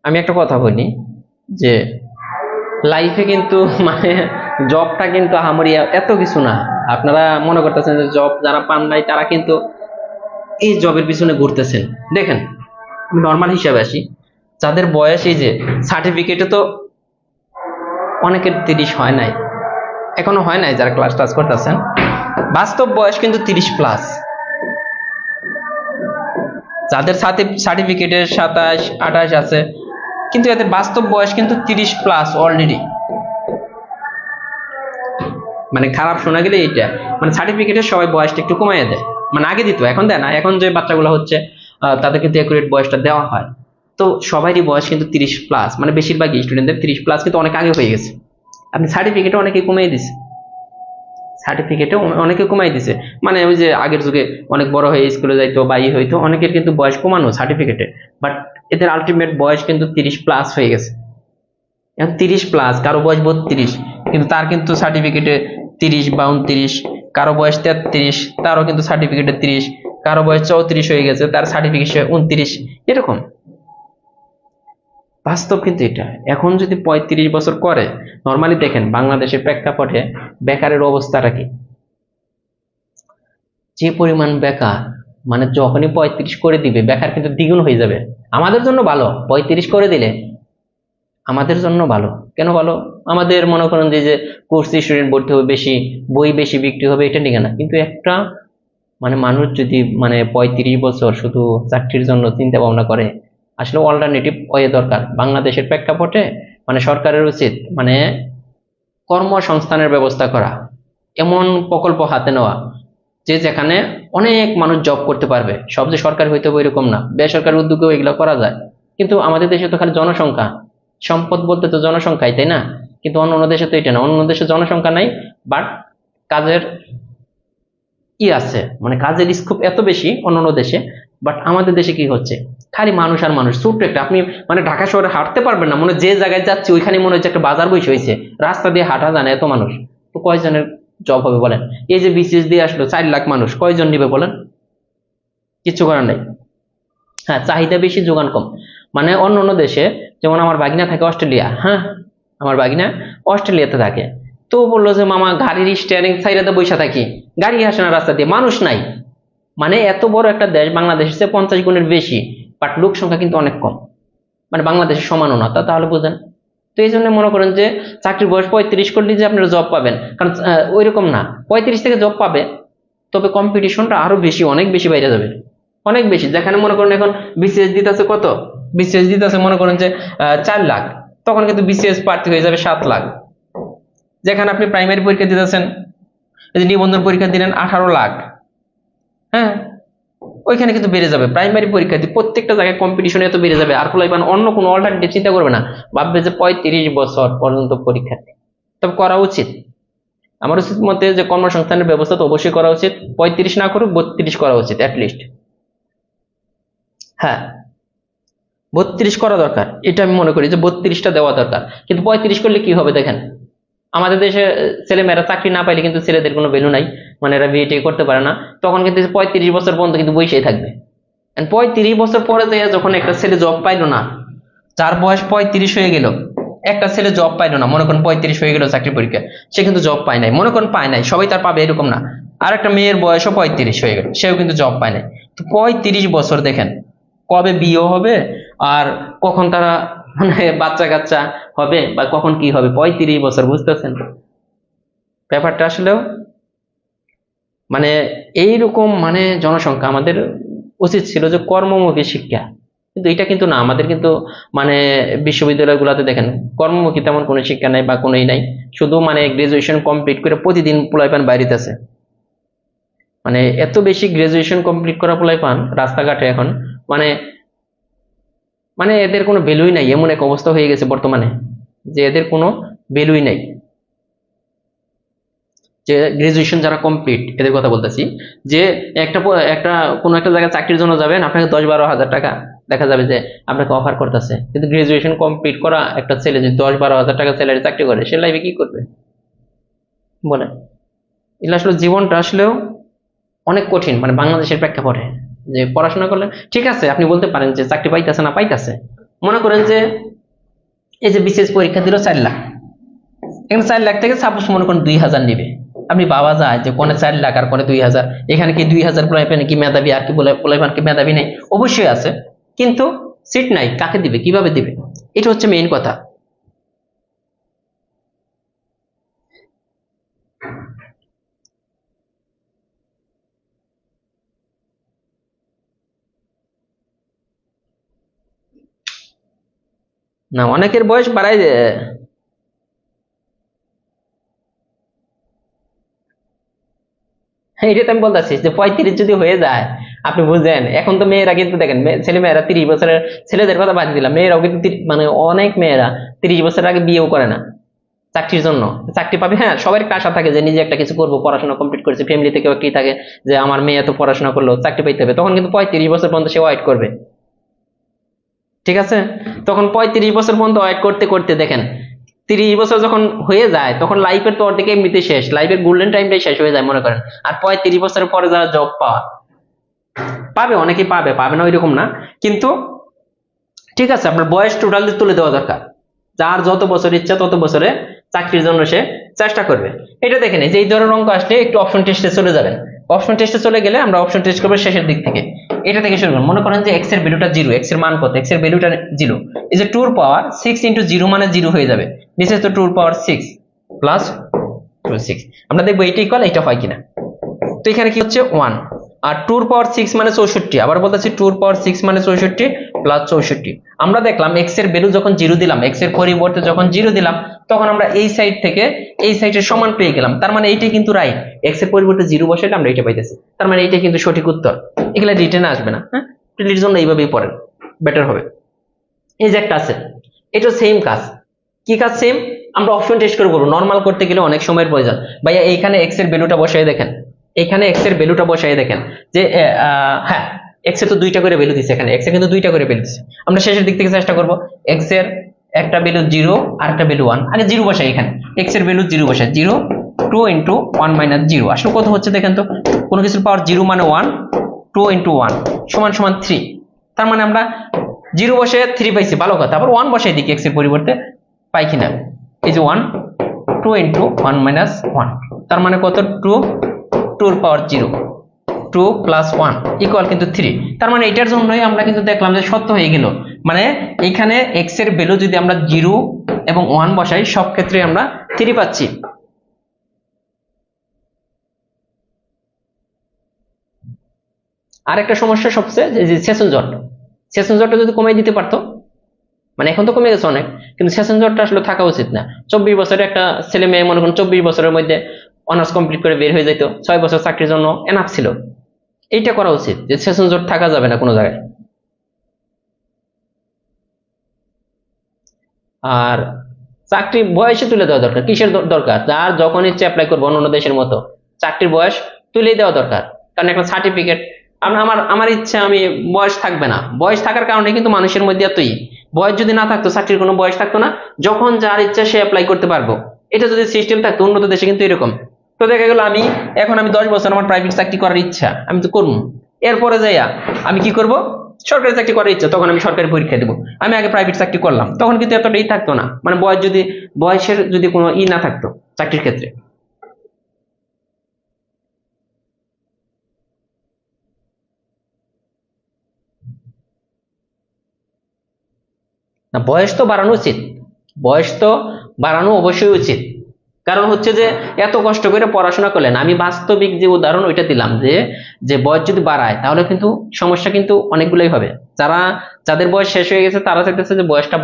আমি একটা কথা বলি যে লাইফে কিন্তু মানে জবটা কিন্তু আহামরি এত কিছু না। আপনারা মনে করতেছেন যে জব যারা পান নাই তারা কিন্তু এই জবের পিছনে ঘুরতেছেন। দেখেন আমি নর্মাল হিসাবে আসি, যাদের বয়স এই যে সার্টিফিকেটে তো অনেকের 30 হয় নাই, এখনো হয় নাই, যারা ক্লাস টাস করতেছেন বাস্তব বয়স কিন্তু 30 প্লাস। যাদের সাথে সার্টিফিকেটের 27 28 আছে, কিন্তু এদের বাস্তব বয়স কিন্তু 30 প্লাস অলরেডি। মানে খারাপ শোনা গেলে এইটা, মানে সার্টিফিকেটের সবাই বয়সটা একটু কমাইয়া দেয়, মানে আগে দিত এখন দেয় না, এখন যে বাচ্চাগুলো হচ্ছে তাদের কিন্তু অ্যাকুরেট বয়সটা দেওয়া হয়। তো সবারই বয়স কিন্তু 30 প্লাস, মানে বেশিরভাগই স্টুডেন্টদের 30 প্লাস কিন্তু অনেক আগে হয়ে গেছে। আপনি সার্টিফিকেটে অনেকে কমিয়ে দিছে, সার্টিফিকেটে অনেকে কমাই দিছে, মানে ওই যে আগের যুগে অনেক বড় হয়ে স্কুলে যাইতো বা হইতো, অনেকের কিন্তু বয়স কমানো সার্টিফিকেটে, বাট এদের আলটিমেট বয়স কিন্তু 30 প্লাস হয়ে গেছে। এখন 30 প্লাস, কারো বয়স 32, কিন্তু তার কিন্তু সার্টিফিকেটে 30 বা 29, কারো বয়স 33, তারও কিন্তু সার্টিফিকেটে 30, কারো বয়স 34 হয়ে গেছে, তার সার্টিফিকেট 29, এরকম বাস্তব কিন্তু এটা। এখন যদি 35 বছর করে, নর্মালি দেখেন বাংলাদেশের প্রেক্ষাপটে বেকারের অবস্থাটা কি, যে পরিমাণ বেকার, মানে যখনই 35 করে দিবে বেকার কিন্তু দ্বিগুণ হয়ে যাবে। আমাদের জন্য ভালো, 35 করে দিলে আমাদের জন্য ভালো। কেন ভালো? আমাদের মনে করেন যে কোর্স স্টুডেন্ট ভর্তি হবে বেশি, বই বেশি বিক্রি হবে, এটা নিয়ে না, কিন্তু একটা মানে মানুষ যদি মানে 35 বছর শুধু চাকরির জন্য চিন্তা ভাবনা করে, আসলে অল্টারনেটিভ ওয়ে দরকার বাংলাদেশের প্রেক্ষাপটে। মানে সরকারের উচিত মানে কর্মসংস্থানের ব্যবস্থা করা, এমন প্রকল্প হাতে নেওয়া যে যেখানে অনেক মানুষ জব করতে পারবে। সব যে সরকারি হইতে হবে এরকম না, বেসরকারি উদ্যোগেও এগুলো করা যায়। কিন্তু আমাদের দেশে তো খালি জনসংখ্যা, সম্পদ বলতে তো জনসংখ্যাই, তাই না? কিন্তু অন্য অন্য দেশে তো এটা না, অন্য দেশে জনসংখ্যা নাই, বাট কাজের আছে, মানে কাজের স্কোপ এত বেশি অন্য অন্য দেশে। বাট আমাদের দেশে কি হচ্ছে, খালি মানুষ আর মানুষ। ছোট্ট একটা, আপনি মানে ঢাকা শহরে হাঁটতে পারবেন না, মনে যে জায়গায় যাচ্ছে ওইখানে মনে হচ্ছে একটা বাজার বসে হয়েছে, রাস্তা দিয়ে হাঁটা যায় না, এত মানুষ। তো কয়জনের জব হবে বলেন? এই যে বিসিএস দিয়ে আসলো 4 লাখ মানুষ, কয়জন নিবে বলেন? কিচ্ছু করার নাই। হ্যাঁ, চাহিদা বেশি, যোগান কম। মানে অন্য অন্য দেশে, যেমন আমার বাগিনা থাকে অস্ট্রেলিয়া, হ্যাঁ আমার বাগিনা অস্ট্রেলিয়াতে থাকে, তো বললো যে মামা গাড়ির স্টিয়ারিং সাইডে বসে থাকি, গাড়ি আসে না রাস্তা দিয়ে, মানুষ নাই। মানে এত বড় একটা দেশ, বাংলাদেশের চেয়ে 50 গুণের বেশি, বাট লোক সংখ্যা কিন্তু অনেক কম, মানে বাংলাদেশের সমানও না। তাহলে বুঝেন। তো এই জন্য মনে করেন যে চাকরির বয়স 35 করলে যে আপনারা জব পাবেন, কারণ ওই রকম না। 35 থেকে জব পাবে, তবে কম্পিটিশনটা আরো বেশি, অনেক বেশি বাইরে যাবে, অনেক বেশি। যেখানে মনে করেন এখন বিসিএস দিতেছে কত, বিসিএস দিতেছে মনে করেন যে 4 লাখ, তখন কিন্তু বিসিএস প্রার্থী হয়ে যাবে 7 লাখ। যেখানে আপনি প্রাইমারি পরীক্ষা দিতেছেন, এই যে নিবন্ধন পরীক্ষা দিলেন 18 লাখ, হ্যাঁ ওইখানে কিন্তু বেড়ে যাবে। প্রাইমারি পরীক্ষা দিয়ে প্রত্যেকটা জায়গায় কম্পিটিশন এত বেড়ে যাবে, আর ফলে অন্য কোনো অল্টারনেটিভ চিন্তা করবে না, ভাববে যে 35 বছর পর্যন্ত পরীক্ষার্থী। তবে করা উচিত, আমার উচিত মতে যে কর্মসংস্থানের ব্যবস্থা তো অবশ্যই করা উচিত, 35 না করুক 32 করা উচিত অ্যাটলিস্ট। হ্যাঁ 32 করা দরকার, এটা আমি মনে করি যে 32টা দেওয়া দরকার। কিন্তু 35 করলে কি হবে দেখেন, আমাদের দেশে ছেলেমেয়েরা চাকরি না পাইলে কিন্তু ছেলেদের কোনো ভ্যালু নাই, মানে এরা বিয়ে করতে পারে না, তখন কিন্তু 35 বছর পর্যন্ত কিন্তু বসেই থাকবে। 35 বছর পরে যখন একটা ছেলে জব পাইলো না, যার বয়স 35 হয়ে গেল, একটা ছেলে জব পাইলো না, মনে করেন 35 হয়ে গেল চাকরি পরীক্ষা, সে কিন্তু জব পায় নাই, মনে করেন পায় নাই, সবাই তার পাবে এরকম না। আর একটা মেয়ের বয়সও 35 হয়ে গেল, সেও কিন্তু জব পায় নাই। তো 35 বছর দেখেন কবে বিয়ে হবে, আর কখন তারা মানে বাচ্চা কাচ্চা হবে, বা কখন কি হবে, 35 বছর, বুঝতেছেন ব্যাপারটা? আসলেও মানে এইরকম মানে জনসংখ্যা আমাদের উচিত ছিল যে কর্মমুখী শিক্ষা, কিন্তু এটা কিন্তু না। আমাদের কিন্তু মানে বিশ্ববিদ্যালয়গুলোতে দেখেন কর্মমুখী তেমন কোনো শিক্ষা নাই বা কোনোই নাই, শুধু মানে গ্রাজুয়েশন কমপ্লিট করে প্রতিদিন পোলাইপান বাইরেতেছে। মানে এত বেশি গ্রাজুয়েশন কমপ্লিট করা পোলাইপান রাস্তাঘাটে এখন, মানে মানে এদের কোনো ভ্যালুই নাই, এমন এক অবস্থা হয়ে গেছে বর্তমানে যে এদের কোনো ভ্যালুই নাই। যে গ্রাজুয়েশন যারা কমপ্লিট এদের কথা বলতেছি, যে একটা একটা কোনো একটা জায়গায় চাকরির জন্য যাবেন, আপনাকে 10-12 হাজার টাকা দেখা যাবে যে আপনাকে অফার করতেছে, কিন্তু গ্রাজুয়েশন কমপ্লিট করা একটা ছেলে যদি 10-12 হাজার টাকা স্যালারি চাকরি করে, সে লাইফে কি করবে বলে? এগুলো আসলে জীবনটা আসলেও অনেক কঠিন, মানে বাংলাদেশের প্রেক্ষাপটে। যে পড়াশোনা করলে ঠিক আছে, আপনি বলতে পারেন যে চাকরি পাইতেছে না, পাইতেছে। মনে করেন যে এই যে বিসিএস পরীক্ষা দিল 4 লাখ, এখানে 4 লাখ থেকে সাপোজ মনে করেন 2,000 নিবে। আপনি বাবা যায় যে কোনে 4 লাখ আর কোনে 2,000, এখানে কি 2,000 পোলাইপান কি মেধাবী আর কি পোলাইপান কি মেধাবী নেই? অবশ্যই আছে, কিন্তু সিট নাই, কাকে দিবে, কিভাবে দিবে? এটা হচ্ছে মেইন কথা। না, অনেকের বয়স বাড়াই দেয়। হ্যাঁ, এটা তো আমি বলতেছি যে 35 যদি হয়ে যায়, আপনি বুঝলেন? এখন তো মেয়েরা কিন্তু দেখেন, ছেলে মেয়েরা 30 বছরের, ছেলেদের কথা বাদ দিলাম, মেয়েরাও কিন্তু মানে অনেক মেয়েরা 30 বছরের আগে বিয়েও করে না চাকরির জন্য। চাকরি পাবে, হ্যাঁ, সবার একটা আশা থাকে যে নিজে একটা কিছু করবো, পড়াশোনা কমপ্লিট করেছে, ফ্যামিলি থেকেও কি থাকে যে আমার মেয়ে এত পড়াশোনা করলো, চাকরি পাইতে হবে। তখন কিন্তু 35 বছর পর্যন্ত সে ওয়েট করবে, ঠিক আছে? তখন 35 বছর পর্যন্ত ওয়েট করতে করতে দেখেন 30 বছর যখন হয়ে যায়, তখন লাইফের তো অর্ধেক এমনিতে শেষ, লাইফের গোল্ডেন টাইমটাই শেষ হয়ে যায় মনে করেন। আর 35 বছরের পরে যারা জব পাওয়া পাবে, অনেকেই পাবে, পাবে না ওইরকম না, কিন্তু ঠিক আছে, আপনার বয়স টোটালি তুলে দেওয়া দরকার। যার যত বছর ইচ্ছা তত বছরে চাকরির জন্য সে চেষ্টা করবে। এটা দেখেন, এই যে এই ধরনের অঙ্ক আসলে একটু অপশন টেস্টে চলে যাবেন। অপশন টেস্টে চলে গেলে আমরা অপশন টেস্ট করবো শেষের দিক থেকে। এটা থেকে শুরু করুন। মনে করেন যে এক্স এর ভ্যালুটা 0, এক্স এর মান কত? এক্স এর ভ্যালুটা 0, এই যে 2 পাওয়ার 6 ইন্টু 0 মানে 0 হয়ে যাবে। নিচে তো 2 পাওয়ার 6 প্লাস 6, আমরা দেখবো এইটা ইকুয়াল এটা হয় কিনা। তো এখানে কি হচ্ছে 1, আর 2 পাওয়ার 6 মানে 64। আবার বলতেছি 2 পাওয়ার 6 মানে 64 প্লাস 64। আমরা দেখলাম এক্স এর ভ্যালু যখন 0 দিলাম, এক্স এর পরিবর্তে যখন 0 দিলাম, তখন আমরা এই সাইড থেকে এই সাইডের সমান পেয়ে গেলাম। তার মানে এইটাই কিন্তু রাইট, এক্স এর পরিবর্তে 0 বসাইলে আমরা এটা পাইতেছি, তার মানে এইটাই কিন্তু সঠিক উত্তর। এগুলা রিটেনে আসবে না, হ্যাঁ, প্রিলির জন্য এইভাবেই পড়েন, বেটার হবে। এই যে একটা আছে, এটা সেম কাজ। কি কাজ সেম? আমরা অপশন টেস্ট করে করবো। নরমাল করতে গেলে অনেক সময়ের প্রয়োজন। ভাইয়া এইখানে এক্স এর ভ্যালুটা বসাই দেখেন, এখানে এক্স এর ভ্যালুটা বসাই দেখেন যে হ্যাঁ, এক্স এর তো 2টা করে ভ্যালু দিচ্ছে, এখানে এক্স এর কিন্তু 2টা করে ভ্যালু দিচ্ছে। আমরা শেষের দিক থেকে চেষ্টা করবো এক্স এর একটা ভ্যালু 0 আর একটা ভ্যালু 1। আগে 0 বসাই, এখানে এক্স এর ভ্যালু 0 বসাই, 0 2 ইন্টু 1 মাইনাস 0 আসলে কত হচ্ছে দেখেন তো। কোনো কিছুর পাওয়ার 0 মানে 1, 2 ইন্টু 1 সমান সমান 3। তার মানে আমরা 0 বসে 3 পাইছি, ভালো কথা। আবার 1 বসাই দিই এক্স এর পরিবর্তে, পাই কিনা? এই যে 1, 2 ইন্টু 1 মাইনাস 1, তার মানে কত? 2, 2 এর পাওয়ার 0, 2 প্লাস 1 ইকুয়াল কিন্তু 3। তার মানে এটার জন্যই আমরা কিন্তু দেখলাম যে সত্য হয়ে গেল। মানে এখানে এক্স এর ভ্যালু যদি আমরা 0 এবং 1 বসাই, সব ক্ষেত্রে আমরা 3 পাচ্ছি। আর একটা সমস্যা সবচেয়ে যে সেশন জট, সেশন জটটা যদি কমাই দিতে পারতো, মানে এখন তো কমে গেছে অনেক, কিন্তু সেশন জটটা আসলে থাকা উচিত না। 24 বছরের একটা ছেলে মেয়ে মনে করেন 24 বছরের মধ্যে অনার্স কমপ্লিট করে বের হয়ে যেত, 6 বছর চাকরির জন্য এনাফ ছিল। এইটা করা উচিত যে সেশন জট থাকা যাবে না কোনো জায়গায়। আর চাকরি বয়সে তুলে দেওয়া দরকার। কিসের দরকার? যার যখন ইচ্ছে অ্যাপ্লাই করবো, অন্য দেশের মতো চাকরির বয়স তুলে দেওয়া দরকার। কারণ একটা সার্টিফিকেট, আমার আমার ইচ্ছা, আমি বয়স থাকবে না। বয়স থাকার কারণে কিন্তু মানুষের মধ্যে এতই, বয়স যদি না থাকতো, চাকরির কোনো বয়স থাকতো না, যখন যার ইচ্ছা সে অ্যাপ্লাই করতে পারবো। এটা যদি সিস্টেম থাকতো, উন্নত দেশে কিন্তু এরকম। তো দেখা গেল আমি 10 বছর আমার প্রাইভেট চাকরি করার ইচ্ছা, আমি তো করবো। এরপরে যাইয়া আমি কি করব? সরকারি চাকরি করার ইচ্ছা, তখন আমি সরকারি পরীক্ষা দেবো। আমি আগে প্রাইভেট চাকরি করলাম, তখন কিন্তু এতটা থাকতো না, মানে বয়সের যদি কোনো না থাকতো চাকরির ক্ষেত্রে। না, বয়স তো বাড়ানো উচিত, বয়স তো বাড়ানো অবশ্যই উচিত। কারণ হচ্ছে যে এত কষ্ট করে পড়াশোনা করলেন, আমি বাস্তবিক যে উদাহরণ ওইটা দিলাম, যে যে বয়স যদি বাড়ায় তাহলে কিন্তু সমস্যা কিন্তু অনেকগুলোই হবে। যাদের বয়স শেষ হয়ে গেছে তারা চাইতেছে যে বয়সটা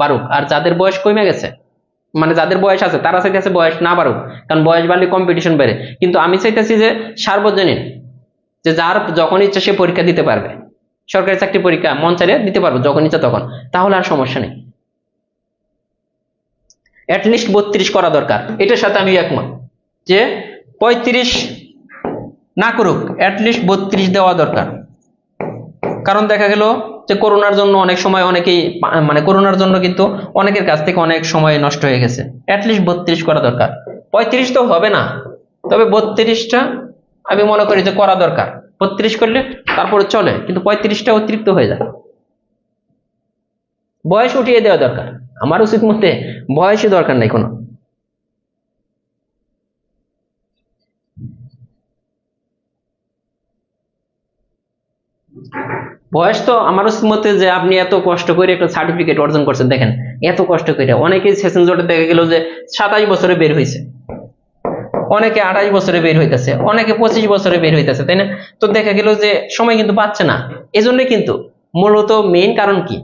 বাড়ুক, আর যাদের বয়স কমে গেছে, মানে যাদের বয়স আছে তারা চাইতেছে বয়স না বাড়ুক, কারণ বয়স বাড়লে কম্পিটিশন বেড়ে। কিন্তু আমি চাইতেছি যে সার্বজনীন, যে যার যখন ইচ্ছা সে পরীক্ষা দিতে পারবে, সরকারি চাকরি পরীক্ষা মন চাইলে দিতে পারবো যখন ইচ্ছা তখন, তাহলে আর সমস্যা নেই। অ্যাটলিস্ট 32 করা দরকার, এটার সাথে আমি একমত যে 35 না করুক, অ্যাটলিস্ট 32 দেওয়া দরকার। কারণ দেখা গেল যে করোনার জন্য অনেক সময় অনেকেই মানে করোনার জন্য কিন্তু অনেকের কাছ থেকে অনেক সময় নষ্ট হয়ে গেছে, অ্যাটলিস্ট 32 করা দরকার। 35 তো হবে না, তবে 32টা আমি মনে করি যে করা দরকার। 32 করলে তারপরে চলে, কিন্তু 35টা অতিরিক্ত হয়ে যায়। বয়স উঠিয়ে দেওয়া দরকার, আমার উচিত মতে বয়সই দরকার নাই কোনো। বয়স তো আমার উচিত মতে যে আপনি এত কষ্ট করে একটা সার্টিফিকেট অর্জন করছেন, দেখেন এত কষ্ট করে অনেকেই সেশন জটে দেখা গেল যে 27 বছরে বের হয়েছে, অনেকে 28 বছরে বের হইতেছে, অনেকে 25 বছরে বের হইতেছে, তাই না? তো দেখা গেল যে সময় কিন্তু পাচ্ছে না। এজন্য কিন্তু মূলত মেইন কারণ কি,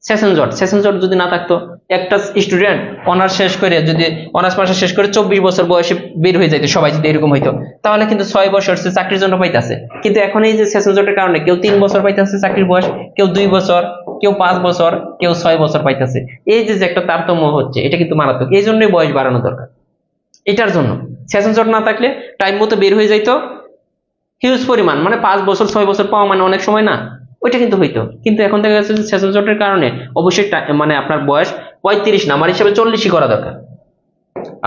সেশন জট যদি না থাকতো, একটা স্টুডেন্ট অনার্স শেষ করে যদি অনার্স মাস্টার শেষ করে 24 বছর বয়সে বের হয়ে যাইতো, সবাই যদি এরকম হইতো, তাহলে কিন্তু 6 বছর সে চাকরির জন্য পাইতেছে। কিন্তু এখন এই যে সেশন জটের কারণে কেউ 3 বছর পাইতেছে চাকরির বয়স, কেউ 2 বছর, কেউ 5 বছর, কেউ 6 বছর পাইতেছে। এই যে একটা তারতম্য হচ্ছে, এটা কিন্তু মারাত্মক। এই জন্যই বয়স বাড়ানো দরকার। এটার জন্য সেশন জট না থাকলে টাইম মতো বের হয়ে যাইতো, হিউজ পরিমাণ, মানে 5 বছর 6 বছর পাওয়া মানে অনেক সময় না, ওইটা কিন্তু হইতো। কিন্তু এখন দেখা যাচ্ছে যে সেশন জটের কারণে অবশ্যই মানে আপনার বয়স 35 না, আমার হিসাবে 40ই করা দরকার,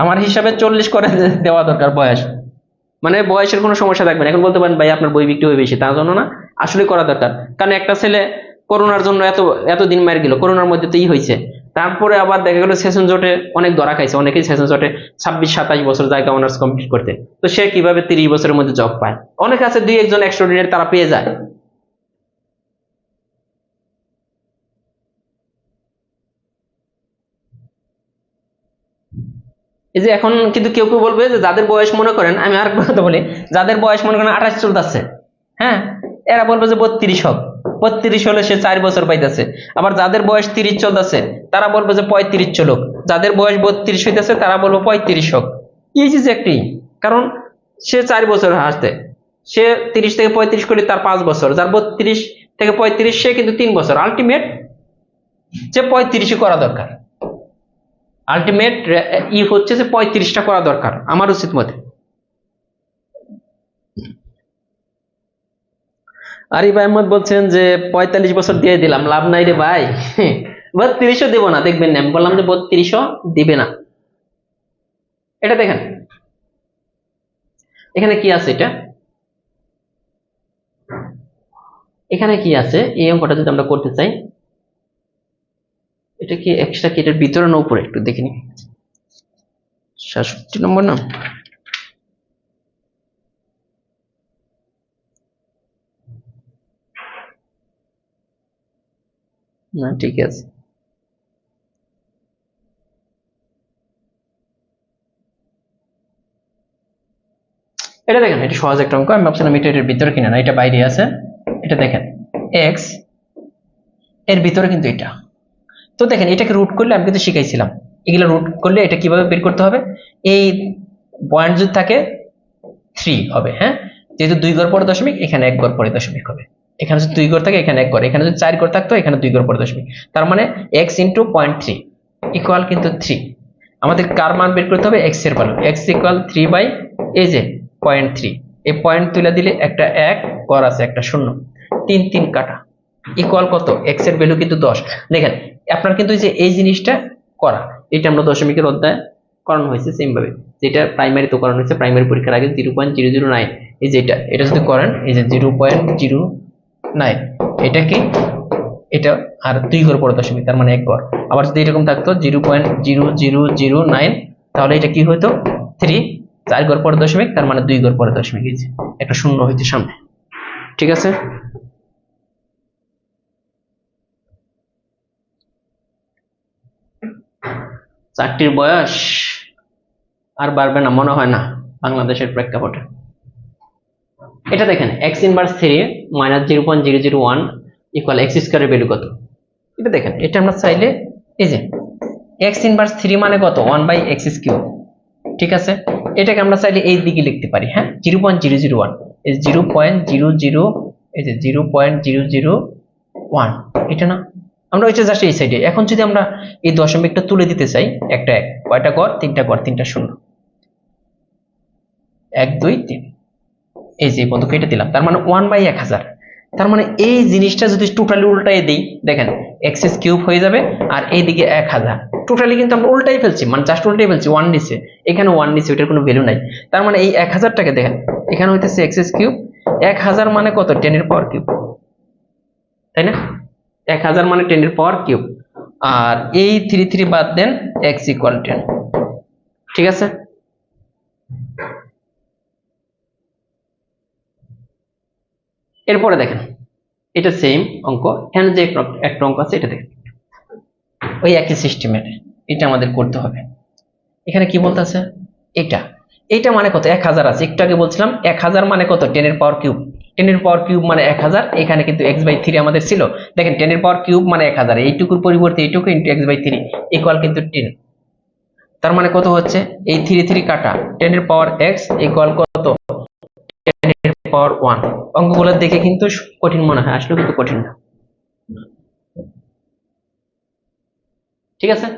আমার হিসাবে 40 করে দেওয়া দরকার বয়স। মানে বয়সের কোনো সমস্যা থাকবে না। এখন বলতে পারেন ভাই আপনার বই বিক্রি হয়ে বেশি, তার জন্য না, আসলে করা দরকার। কারণ একটা ছেলে করোনার জন্য এতদিন মার গেল, করোনার মধ্যে তো হয়েছে, তারপরে আবার দেখা গেল সেশন জটে অনেক ধরা খাইছে, অনেকেই সেশন জটে 26-27 বছর জায়গা অনার্স কমপ্লিট করতে, তো সে কিভাবে 30 বছরের মধ্যে জব পায়? অনেক আছে 2-1 জন এক্সট্রাঅর্ডিনারি তারা পেয়ে যায়। এই যে এখন কিন্তু কেউ কেউ বলবে যে যাদের বয়স মনে করেন, আমি আর কথা বলি, যাদের বয়স মনে করেন 28 চলতেছে, হ্যাঁ, এরা বলবে যে 32 হোক, 32 হলে সে 4 বছর পাইতেছে। আবার যাদের বয়স 30 চলতেছে তারা বলবে যে 35 চলুক, যাদের বয়স 32 হইতেছে তারা বলবো 35 হোক। এই যে একটি কারণ, সে 4 বছর হাসতে, সে 30 থেকে 35 করলে তার 5 বছর, যার 32 থেকে 35 সে কিন্তু 3 বছর, আলটিমেট যে 35 করা দরকার। আলটিমেট হচ্ছে যে 35টা করা দরকার আমার উচিত মতে। আরিফ আহমদ বলছেন যে 45 বছর দিয়ে দিলাম, লাভ নাই রে ভাই। 32ও দেবো না, দেখবেন না আমি বললাম যে 32ও দিবে না। এটা দেখেন এখানে কি আছে, এখানে কি আছে, এই অঙ্কটা যদি আমরা করতে চাই, এটা কি এক্সট্রা কি এটার ভিতরে না উপরে একটু দেখে নি। 67 নম্বর না, না ঠিক আছে, এটা দেখেন, এটা সহজ একটা অঙ্ক, আমি ভাবছিলাম এটা এর ভিতরে কিনা, না এটা বাইরে আছে। এটা দেখেন এক্স এর ভিতরে কিন্তু এটা, তো দেখেন এটাকে রুট করলে আমি কিন্তু শিখাইছিলাম, এগুলো রুট করলে এটা কিভাবে বের করতে হবে। এই পয়েন্ট যদি থাকে 3 হবে, হ্যাঁ, যেহেতু 2 ঘর পরে দশমিক, এখানে 1 ঘর পরে দশমিক হবে। এখানে যদি 2 ঘর থাকে এখানে 1 ঘর, এখানে যদি 4 ঘর থাকতো এখানে 2 ঘর পরে দশমিক, তার মানে x ইন্টু 0.3 ইকুয়াল কিন্তু 3। আমাদের কার মান বের করতে হবে, x এর ভ্যালু, x ইকুয়াল 3 বাই এই যে 0.3, এই পয়েন্ট তুলে দিলে একটা 1 ঘর আছে একটা 0, 3 3 কাটা, ইকুয়াল কত, x এর ভ্যালু কিন্তু 10। দেখেন আপনার কিন্তু যে এই জিনিসটা করা, এটা আমরা দশমিকের অধ্যায় করানো হয়েছে সেম ভাবে, যেটা প্রাইমারি তো করানো হয়েছে, প্রাইমারি পরীক্ষার আগে 0.009, এই যে এটা যদি করেন, এই যে 0.09, এটা কি, এটা আর 2 ঘর পরে দশমিক, তার মানে 1 ঘর। আবার যদি এরকম থাকতো 0.0009, তাহলে এটা কি হতো, 3, 4 ঘর পরে দশমিক, তার মানে 2 ঘর পরে দশমিক, এই যে একটা শূন্য হইতে সামনে। ঠিক আছে, চাকরির বয়স আর বাড়বে না মনে হয় না বাংলাদেশের প্রেক্ষাপটে। এটা দেখেন x inverse 3 minus 0.001 equal x স্কোয়ারের ভ্যালু কত। এটা দেখেন, এটা আমরা চাইলে এই যে এক্স ইনভার্স 3 মানে কত 1/x কিউব, ঠিক আছে। এটাকে আমরা চাইলে এই দিকে লিখতে পারি, হ্যাঁ 0.001 এই 0.00 এই যে 0.001 এটা না, আমরা ওইটা জাস্ট এই সাইডে। এখন যদি আমরা এই দশমিকটা তুলে দিতে চাই, একটা এক কয়টা ঘর, তিনটা ঘর, তিনটা শূন্য, 1 2 3 এই যে বন্ধু কেটে দিলাম, তার মানে 1/1000। তার মানে এই জিনিসটা যদি টোটালি উল্টাই দিই, দেখেন এক্স কিউব হয়ে যাবে আর এইদিকে 1000। টোটালি কিন্তু আমরা উল্টাই ফেলছি, মানে জাস্ট উল্টাই ফেলছি, 1 নিচে এখানে 1 নিচে, ওইটার কোনো ভ্যালু নাই। তার মানে এই 1000টাকে দেখেন এখানে হইতেছে এক্স কিউব, 1000 মানে কত 10 এর পাওয়ার কিউব, তাই না? 1000 মানে 10 এর পাওয়ার কিউব, আর এই 3 3 বাদ দেন, এক্স ইকুয়াল 10, ঠিক আছে। এরপরে দেখেন এটা সেম অঙ্ক, এখানে যে একটা অঙ্ক আছে এটা দেখেন ওই একই সিস্টেমের, এটা আমাদের করতে হবে। এখানে কি বলতেছে, এটা মানে কত 1000 আছে, একটু আগে বলছিলাম 1000 মানে কত 10 এর পাওয়ার কিউব, 10 এর পাওয়ার কিউব মানে 1000। এখানে কিন্তু x/3 আমাদের ছিল, দেখেন 10 এর পাওয়ার কিউব মানে 1000, এইটুকুর পরিবর্তে এইটুকু ইন্টু x/3 ইকুয়াল কিন্তু 10। তার মানে কত হচ্ছে, এই 3 3 কাটা 10 এর পাওয়ার x ইকুয়াল কত 10 এর পাওয়ার 1। অঙ্কগুলো দেখে কিন্তু কঠিন মনে হয়, আসলে কিন্তু কঠিন না, ঠিক আছে।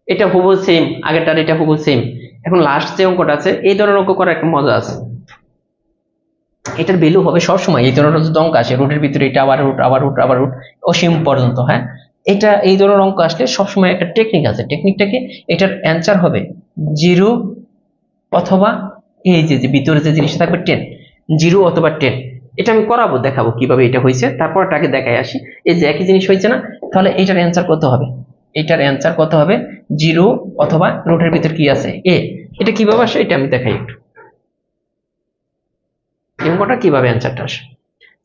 এটা হুবহু সেম, আগেরটার এটা হুবহু সেম। এখন লাস্ট যে অঙ্কটা আছে, এই ধরনের অঙ্ক করার একটা মজা আছে। এটার ভ্যালু হবে সবসময়, এই ধরনের যদি অঙ্ক আসে রুটের ভিতরে এটা আবার রুট আবার রুট আবার রুট অসীম পর্যন্ত, হ্যাঁ এটা এই ধরনের অঙ্ক আসলে সবসময় একটা টেকনিক আছে। টেকনিকটাকে এটার অ্যান্সার হবে 0 অথবা এই যে ভিতরে যে জিনিসটা থাকবে 10, 0 অথবা 10। এটা আমি করাবো, দেখাবো কিভাবে এটা হয়েছে, তারপর এটাকে দেখাই আসি। এই যে একই জিনিস হয়েছে না, তাহলে এটার অ্যান্সার কত হবে, এটার অ্যান্সার কত হবে 0 অথবা রুটের ভিতর কি আছে a। এটা কিভাবে আসে এটা আমি দেখাই একটু, অঙ্কটা কিভাবে অ্যান্সারটা আসে।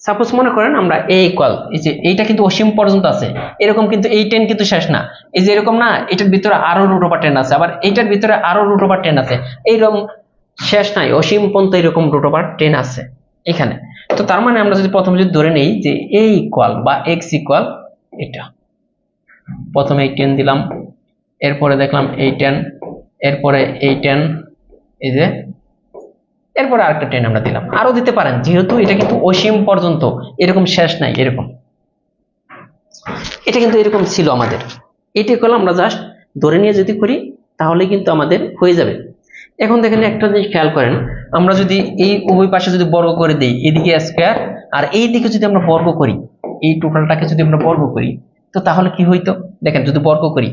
সাপোজ মনে করেন আমরা a ইকুয়াল, এই যে এইটা কিন্তু অসীম পর্যন্ত আছে, এরকম কিন্তু এই 10 কিন্তু শেষ না, এই যে এরকম না, এটার ভিতরে আরো রুট ওভার 10 আছে, আবার এইটার ভিতরে আরো রুট ওভার 10 আছে, এইরকম শেষ নাই, অসীম পর্যন্ত এরকম রুট ওভার 10 আছে এখানে। তো তার মানে আমরা যদি প্রথমে যদি ধরে নেই যে a ইকুয়াল বা x ইকুয়াল এটা, প্রথমে এই 10 দিলাম, এরপরে দেখলাম এই 10, এরপরে এই 10, এই যে এরপরে আরেকটা 10 আমরা দিলাম, আরো দিতে পারেন, যেহেতু এটা কিন্তু অসীম পর্যন্ত, এরকম শেষ নাই এরকম। এটা কিন্তু এরকম ছিল আমাদের, এটা করলে আমরা জাস্ট ধরে নিয়ে যদি করি তাহলে কিন্তু আমাদের হয়ে যাবে। এখন দেখেন একটা জিনিস খেয়াল করেন, আমরা যদি এই উভয় পাশে যদি বর্গ করে দেই, এদিকে স্কয়ার আর এই দিকে যদি আমরা বর্গ করি, এই টোটালটাকে যদি আমরা বর্গ করি, তো তাহলে কি হইতো, দেখেন যদি বর্গ করি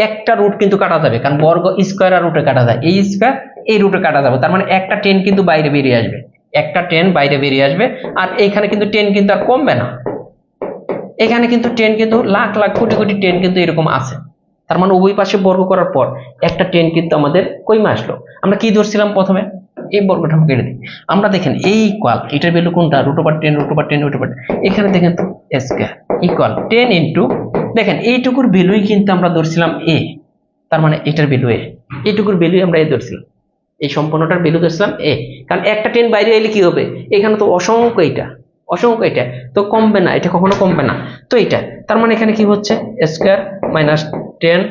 একটা রুট কিন্তু কাটা যাবে, কারণ বর্গ স্কয়ার আর রুটে কাটা যায়, এই স্কয়ার এই রুটে কাটা যাবে, তার মানে একটা 10 কিন্তু বাইরে বেরিয়ে আসবে, একটা 10 বাইরে বেরিয়ে আসবে। আর এখানে কিন্তু 10 কিন্তু আর কমবে না, এখানে কিন্তু 10 কিন্তু লাখ লাখ কোটি কোটি 10 কিন্তু এরকম আছে। তার মানে উভয় পাশে বর্গ করার পর একটা 10 কিন্তু আমাদের কইমা আসলো। আমরা কি ধরছিলাম প্রথমে, এই বর্গটা আমরা কেটে দিই, আমরা দেখেন এই ইকুয়াল, এটার ভ্যালু কোনটা root over 10 root over 10 root over, এখানে দেখেন তো স্কয়ার ইকুয়াল 10 ইনটু, দেখেন এইটুকুর ভ্যালুই কিন্তু আমরা ধরছিলাম a, তার মানে এটার ভ্যালু a, এইটুকুর ভ্যালুই আমরা a ধরছিলাম, এই সম্পূর্ণটার ভ্যালু ধরছিলাম a, কারণ একটা 10 বাইরে এলে কি হবে, এখানে তো অসংখ্য, এটা অসংখ্য, এটা তো কমবে না, এটা কখনো কমবে না। তো এটা তার মানে এখানে কি হচ্ছে স্কয়ার মাইনাস 10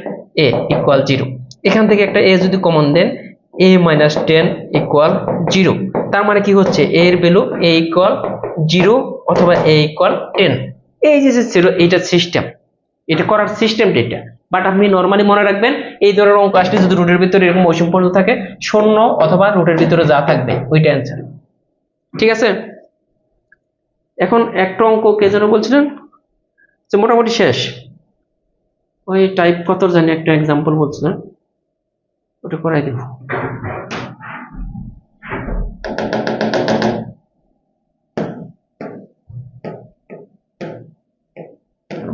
a ইকুয়াল 0, এখান থেকে একটা a যদি কমন দেন, a মাইনাস 10 ইকুয়াল 0, তার মানে কি হচ্ছে a এর ভ্যালু a ইকুয়াল 0 অথবা a ইকুয়াল 10। এই যে ছিল এইটা সিস্টেম, এটা করার সিস্টেমটা এটা। বাট আপনি নরমালি মনে রাখবেন এই ধরনের অঙ্ক আসলে যদি রুটের ভিতরে এরকম অসীম পর্যন্ত থাকে, শূন্য অথবা রুটের ভিতরে যা থাকবে ওইটা অ্যান্সার, ঠিক আছে। এখন একটা অঙ্ক কে যেন বলছিলেন যে মোটামুটি শেষ, ওই টাইপ কত জানি একটা এক্সাম্পল বলছিলেন, ওটা করাই দেব।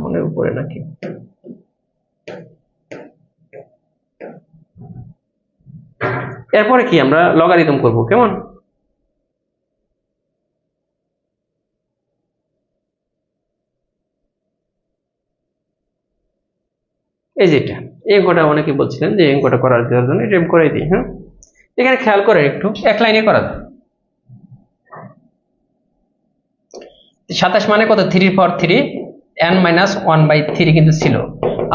মনের উপরে নাকি, এরপরে কি আমরা লগারিদম করব, কেমন। এই যেটা এই অঙ্কটা অনেকে বলছিলেন যে এই অঙ্কটা করার জন্য এটা আমি করে দিই। হ্যাঁ, এখানে খেয়াল করেন একটু, এক লাইনে করা যায়। 27 মানে কত, 3/3 n-1/3 কিন্তু ছিল।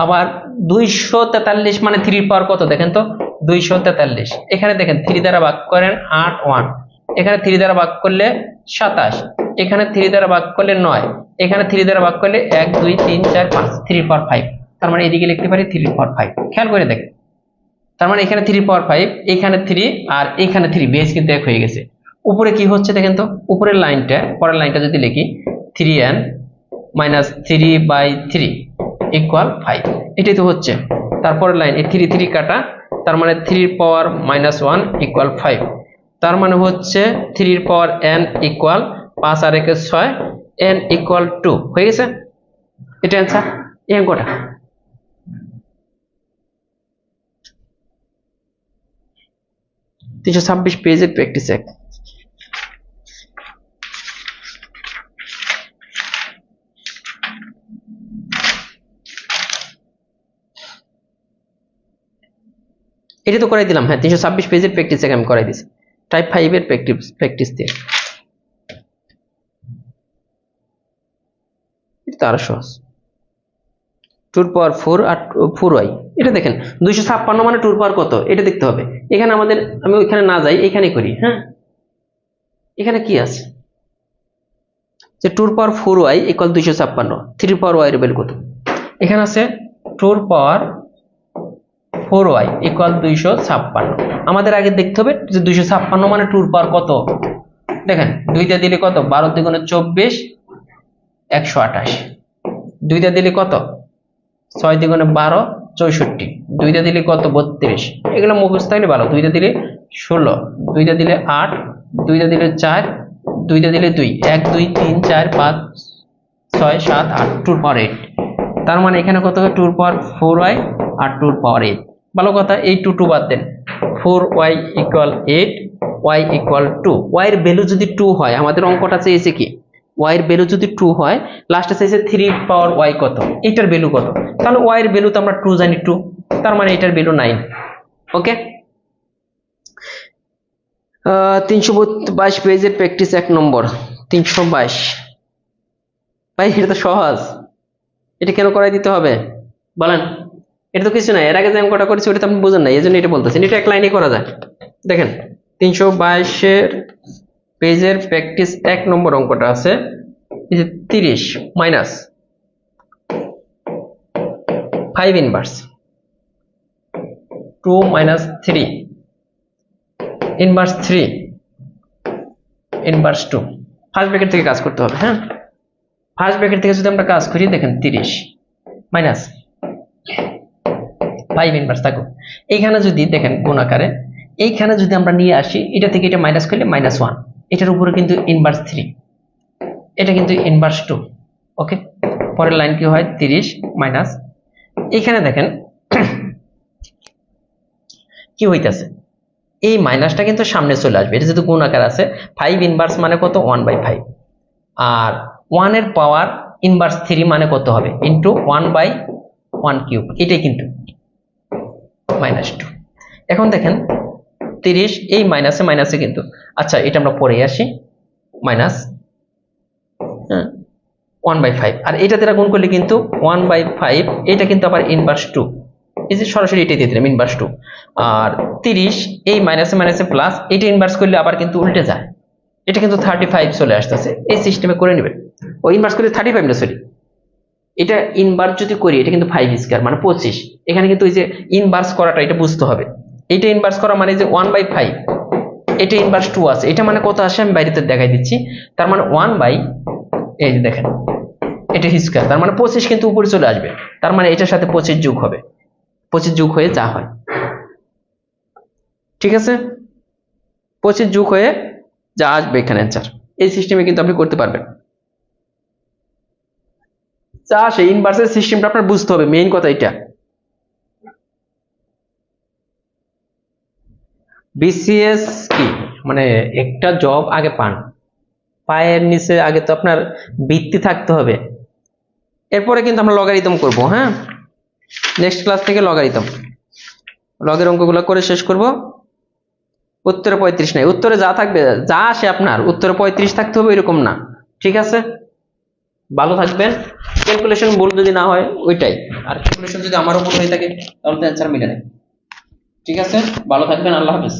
আবার 243 মানে 3 পাওয়ার কত দেখেন তো, 243। এখানে দেখেন 3 দ্বারা ভাগ করেন 8 1, এখানে 3 দ্বারা ভাগ করলে 27, এখানে 3 দ্বারা ভাগ করলে 9, এখানে 3 দ্বারা ভাগ করলে 1 2 3 4 5, 3/5। তার মানে এদিকে লিখতে পারি 3/5। খেয়াল করে দেখেন, তার মানে এখানে 3/5, এখানে 3 আর এখানে 3, বেস কিন্তু এক হয়ে গেছে। উপরে কি হচ্ছে দেখেন তো, উপরের লাইনটা, পরের লাইনটা যদি লিখি 3n - 3/3 = 5, এটাই তো হচ্ছে। তারপরের লাইন এই 3 3 কাটা, তার মানে 3^-1 = 5। তার মানে হচ্ছে 3n = 5 আর 1 6, n = 2 হয়ে গেছে। এটা অ্যান্সার এই অঙ্কটা। তিনশো 26 পেজের প্র্যাকটিস 1। এটা তো করাই দিলাম। হ্যাঁ, 326 পেজের প্র্যাকটিস 1 আমি করাই দিছি, টাইপ 5 এর প্র্যাকটিস দিয়ে। এটা আরো সহজ। 2^4 আর 4y, এটা দেখেন 256 মানে 2 পাওয়ার কত এটা দেখতে হবে। এখানে আমাদের, আমি ওইখানে না যাই, এখানে করি। হ্যাঁ, এখানে কি আছে যে 2^4y = 256, 3^y এর ভ্যালু কত? এখানে আছে 2^4y = 256। আমাদের আগে দেখতে হবে যে 256 মানে 2 পাওয়ার কত। দেখেন 2 দিয়ে দিলে কত, 12 × 24 128, 2 দিয়ে দিলে কত, 6 × 12 64, 2 দিয়ে দিলে কত, 32। এগুলো মুখস্থ থাকলে ভালো। 2 দিয়ে দিলে 16, 2 দিয়ে দিলে 8, 2 দিয়ে দিলে 4, 2 দিয়ে দিলে 2, 1 2 3 4 5 6 7 8, 2^8। তার মানে এখানে কত হবে, 2^4y আর 2^8। ভালো কথা, এই 2 2 বাদ দেন, 4y = 8, y = 2। y এর ভ্যালু যদি 2 হয়, আমাদের অঙ্কটা চেয়েছে কি, y এর ভ্যালু যদি 2 হয়, লাস্টে চাইছে 3^y কত, এটার ভ্যালু কত। তাহলে y এর ভ্যালু তো আমরা 2 জানি, 2, তার মানে এটার ভ্যালু 9। ওকে, 322 পেজের প্র্যাকটিস 1 নম্বর। 322 ভাই, এটা তো সহজ, এটা কেন করাই দিতে হবে বলেন? এটা তো কিছু না, এর আগে যে অঙ্কটা করেছি ওটা তো আপনি বুঝেন না, এই জন্য এটা বলতেছেন। এটা এক লাইনে করা যায়। দেখেন 322 পেজের প্র্যাকটিস 1 নম্বর অঙ্কটা আছে, এই যে 30 minus 5 inverse 2 - 3 inverse 3 inverse 2। First bracket থেকে কাজ করতে হবে। হ্যাঁ, ফার্স্ট ব্র্যাকেট থেকে যদি আমরা কাজ করি, দেখেন 30 মাইনাস 5 ইনভার্স থাকুক। এইখানে যদি দেখেন গুণ আকারে, এইখানে যদি আমরা নিয়ে আসি, এটা থেকে এটা মাইনাস করলে -1, এটার উপরে কিন্তু ইনভার্স 3, এটা কিন্তু ইনভার্স 2। ওকে, পরের লাইন কি হয়, 30 মাইনাস, এইখানে দেখেন কি হইতাছে, এই মাইনাসটা কিন্তু সামনে চলে আসবে। এটা যেহেতু গুণ আকার আছে, 5 ইনভার্স মানে কত, 1/5, আর 1 এর পাওয়ার ইনভার্স 3 মানে কত হবে, ইন্টু 1/1³ এটাই কিন্তু -2। এখন দেখেন 30, এই মাইনাসে মাইনাসে কিন্তু, আচ্ছা এটা আমরা পরে আসি, মাইনাস 1/5, আর এটা দ্বারা গুণ করলে কিন্তু 1/5, এটা কিন্তু আবার ইনভার্স 2, এই যে সরাসরি এটাই দিয়ে দিলাম ইনভার্স 2। আর 30, এই মাইনাসে মাইনাসে প্লাস, এটা ইনভার্স করলে আবার কিন্তু উল্টে যায়, এটা কিন্তু 35 চলে আসতেছে। এই সিস্টেমে করে নেবেন। ও ইনভার্স করলে 35 না, সরি, এটা ইনভার্স যদি করি এটা কিন্তু 5² মানে 25। এখানে কিন্তু ওই যে ইনভার্স করাটা, এটা বুঝতে হবে। এটা ইনভার্স করা মানে যে 1/5, এটা ইনভার্স 2 আছে, এটা মানে কত আসে আমি বাইরেতে দেখাই দিচ্ছি। তার মানে 1/, এই যে দেখেন এটা স্কয়ার, তার মানে 25 কিন্তু উপরে চলে আসবে। তার মানে এটার সাথে 25 যোগ হবে, 25 যোগ হয়ে যা হয়, ঠিক আছে, 25 যোগ হয়ে যা আসবে এখানে অ্যান্সার। এই সিস্টেমে কিন্তু আপনি করতে পারবেন। যা আসে ইনভার্সের সিস্টেমটা আপনার বুঝতে হবে, মেইন কথা এটা। বিসিএস কি, মানে একটা জব আগে পান, পায়ের নিচে আগে তো আপনার বৃত্তি থাকতে হবে, এরপরে কিন্তু আমরা লগারিদম করব। হ্যাঁ, নেক্সট ক্লাস থেকে লগারিদম, লগের অঙ্কগুলো করে শেষ করব। উত্তরে 35 নাই, উত্তরে যা থাকবে, যা আসে আপনার উত্তরে 35 থাকতে হবে এরকম না। ঠিক আছে, ভালো থাকবেন। ক্যালকুলেশন ভুল যদি না হয় ওইটাই, আর ক্যালকুলেশন যদি আমারও ভুল হয়ে থাকে তাহলে তো অ্যান্সার মিলে নেই। ঠিক আছে, ভালো থাকবেন, আল্লাহ হাফেজ।